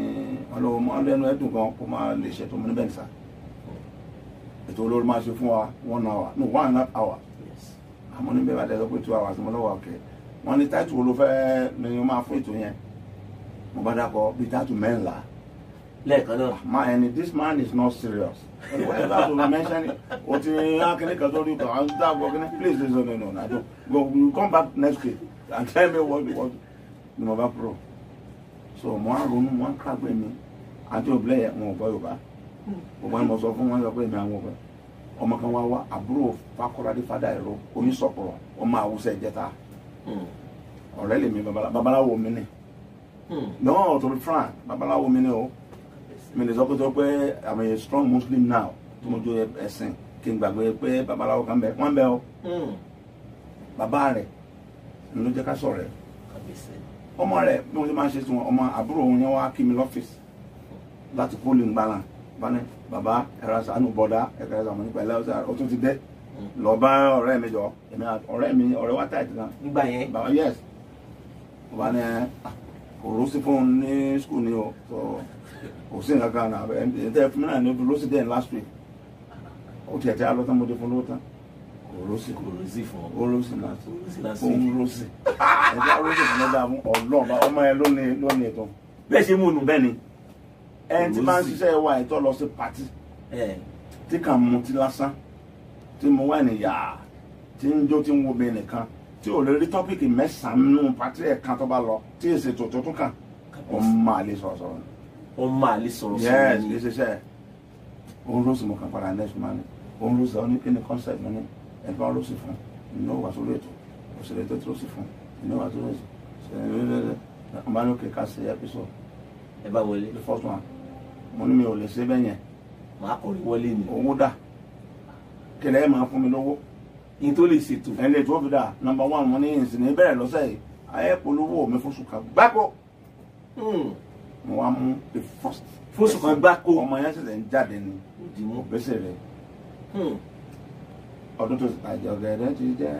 ọlọ́wọ́ mọ́ lẹ́nu ẹ̀dùn kan kó máa lè ṣètò mo ní bẹ́ẹ̀ ní sáà ètò olórí máa ṣe fún wa 1 hour no 1.5 hour àmọ́ ní bẹ́ẹ̀ bá dẹ́ sọ pé 2 hours mo lọ́wọ́ ọ̀kẹ́ wọ́n ní táìtù wo ló fẹ́ ni wọ́n máa fún ètò yẹn mo bá dákọ̀ bí táìtù mẹ́ńlá lẹ́ẹ̀kan náà. Ma and this man is not serious. Whatever to mention it, what please listen, no, I don't. Go, you come back next week and tell me what you know pro. So more room, one crab with me. Until Blair, more boy, one was of one of them over. Omakawa, a bro, Fakora de Fadairo, only Sopro, Oma who said Jetta. Already, me, Babala woman. No, to be frank, Babala woman. Mi lè sọ pé I'm a strong Muslim now tí mo jó ẹ̀sìn kí n gbàgbé pé babaláwo kan bẹ wọ́n bẹ o bàbá rẹ̀ ló jẹ́ ká sọ̀rọ̀ rẹ̀ ọmọ rẹ̀ bí wọ́n ti máa ń ṣe tí wọn ọmọ àbúrò wọn yẹn wá kí mi lọ́fíìsì láti pólì ń gbàlà bani bàbá ẹ̀rọ sànù bọ̀dá ẹ̀ka ẹ̀sán nípa ẹ̀lẹ́ ọ̀sẹ̀ ó tún ti dé lọ bá ọ̀rẹ́ mi jọ ọ̀rẹ́ wa táìtì náà nígbà yẹn bàbá yes bàbá ní kò rú sí fún un ní skul ni o kò sí nǹkan kan náà ẹ̀ tẹ́ fún mi náà ní ojú ló sì dẹ́n last week ó tiẹ̀ tí a lọ tán mo dé fún lóòótọ́ kò rú sí fún ọ ó rú sí náà ó ń rú sí ẹ̀jẹ̀ rú sí fún ọjà fún ọlọ́ọ̀bá ọmọ ẹ lónìí ètò bẹ́ẹ̀ ṣe mú un bẹ́ẹ̀ ni ẹni tí máa ń ṣiṣẹ́ wa ìtọ́ lọ sí pàtí tí kàn mú ti lásán tí mo wà níyà tí ń jó tí ń wo bẹ́ẹ̀ nìkan tí ò lè rí tọ́pìkì mẹ́sàn-án nínú pàtí ẹ̀kan tó bá lọ tí èsì ètò tó tún kàn ó máa lè sọ̀rọ̀ wọ́n máa lè sọ̀rọ̀ yes lè ṣiṣẹ́ òun ló sì mọ̀ kàn padà next man òun ló sì ọ́ ní kí ni concept mi ní ẹ̀gbọ́n ló sì fún inú wà sórí ètò òṣèré tó tó sì fún inú wà sórí ètò ọba ní òkè ká sí episode ẹ bá wọlé the first one mo ní mi ò lè ṣe bẹ́ẹ̀ yẹn màá kọrin wọlé ni owó dà kílẹ̀ ẹ̀ máa fún mi lówó ní tó lè ṣètò ẹni lè tó fi dà number 1 mo ní ìsìn ní bẹ̀rẹ̀ lọ́sẹ̀ yìí ayé polówó mi fún ṣùkà gbáko mo wá mú the first fóṣù kan gbáko ọmọ yẹn ṣẹ̀ṣẹ̀ ń jáde ní òbẹ́sẹ̀ rẹ̀ ọdún tó ti tàjọ gẹ̀ẹ́dẹ́ ti jẹ́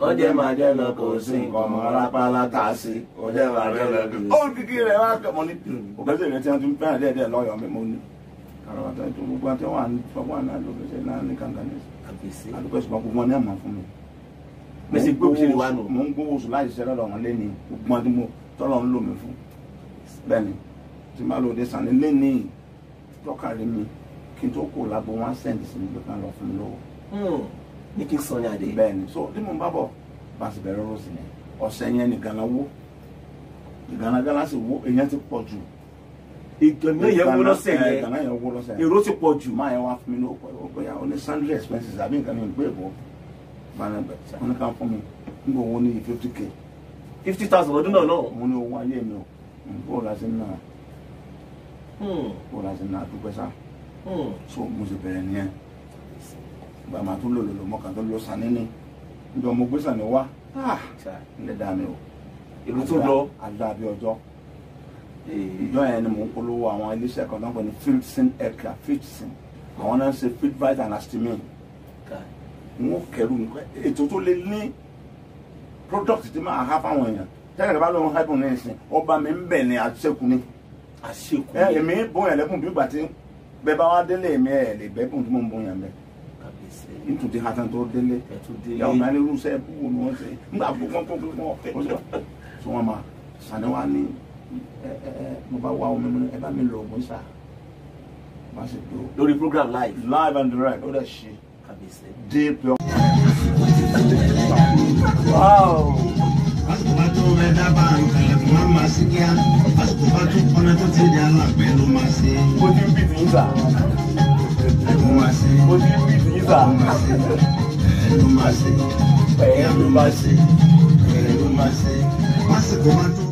ọjẹ́ máa jẹ́ lọ kò sí nǹkan ọmọ arápálá kà sí ọjẹ́ máa jẹ́ lọ kò sí. ó kìkì rẹ̀ wá kẹ́mọ́ ní òbẹ́sẹ̀ rẹ̀ tí wọ́n ti ń fẹ́ràn díẹ̀díẹ̀ lọ́yọ̀ọ́ mi mo ní kàrọ̀tà tó gbogbo àti wà ní fọwọ́ àná lóbẹ́sẹ̀ náà ní kankan ní àdúgbò ṣùgbọ́n gbogbo wọn ní àmọ́ fún mi. mẹsì gbé òṣèlú wa nù. mo ń gbówó oṣù láì ṣiṣẹ́ lọ́dọ̀ wọn lé ní gbogbo àti mo tọ́lọ̀ ń lò mí fún bẹ́ẹ̀ni tí máa lòdì sàn ní lé ní tọ́kàrí mi kí n tó kó lágbo wọn sẹ́ǹdì sí mi pé ká lọ fún mi lówó. ní kí n sọ ní adé. bẹ́ẹ̀ni so tí mo bá bọ̀ bá sì bẹ̀rẹ̀ rọ́ọ̀sì ni ọ̀sẹ̀ yẹn ní gánà wó gánà sì wó èèyàn ti pọ̀ jù. ìgbẹ̀mí yẹn wó lọ́sẹ̀ yẹn gánà yẹn wó lọ́sẹ̀ yẹn èrò ti pọ̀ jù. máa yẹn wá fún mi ní òpó ìyá ó ní sundry expenses àbí nǹkan ní ìgbé ìbò wọn ní ká fún mi nígbà owó ní 50k 50,000 ọdún náà náà. mo ní owó ayé mi o bó o la ṣe ń náà bó o la ṣe ń náà dúpẹ́ sá so mo sì bẹ̀rẹ̀ nìyẹn ìgbà máa tún lò lòlò mọ́kà tó lọ sàn níní níjọ mo gbé sàn ní wá ilé dá mi o ìlú tó lọ àdàbí ọjọ́ ìjọ yẹn ni mo ń polówó àwọn iléeṣẹ́ kan tó ń pè ní Fieldsin aircraft Fieldsin àwọn náà ń ṣe Field-Vite and Astymin wọn kẹrù ètò tó lè ní product tí máa ha fáwọn èèyàn tẹ́lẹ̀ bá lóun hẹ́bùn ní ìsìn ọba mi ń bẹ̀ ní àṣekù ni èmi bóyá lẹ́kùn bí ìgbà tí bẹ́ẹ̀ bá wá délé mi ẹ̀ lè bẹ́kùn tí mo ń bóyá mẹ́ nítorí hatan tó délé yàwó náà ní irúṣẹ́ búwo ni wọ́n ṣe nígbà wọn kó wọn tí wọ́n máa sàníwá ní mo bá wá omi ẹ bá mi lọ ògùn sá má ṣe tó lórí program live and direct ó dẹ̀ ṣe dé pure. Wow. Àsìkò tó bẹ dábàá nǹkan fún wa máa sí kíá. Àsìkò tó ọ̀nà tó ti di alápẹ̀ ló máa ṣe. Mo ti ń bì tí ń sà. Ló máa ṣe. Mo ti ń bì tí ń sà. Ló máa ṣe. Ló máa ṣe. Ló máa ṣe. Àsìkò tó.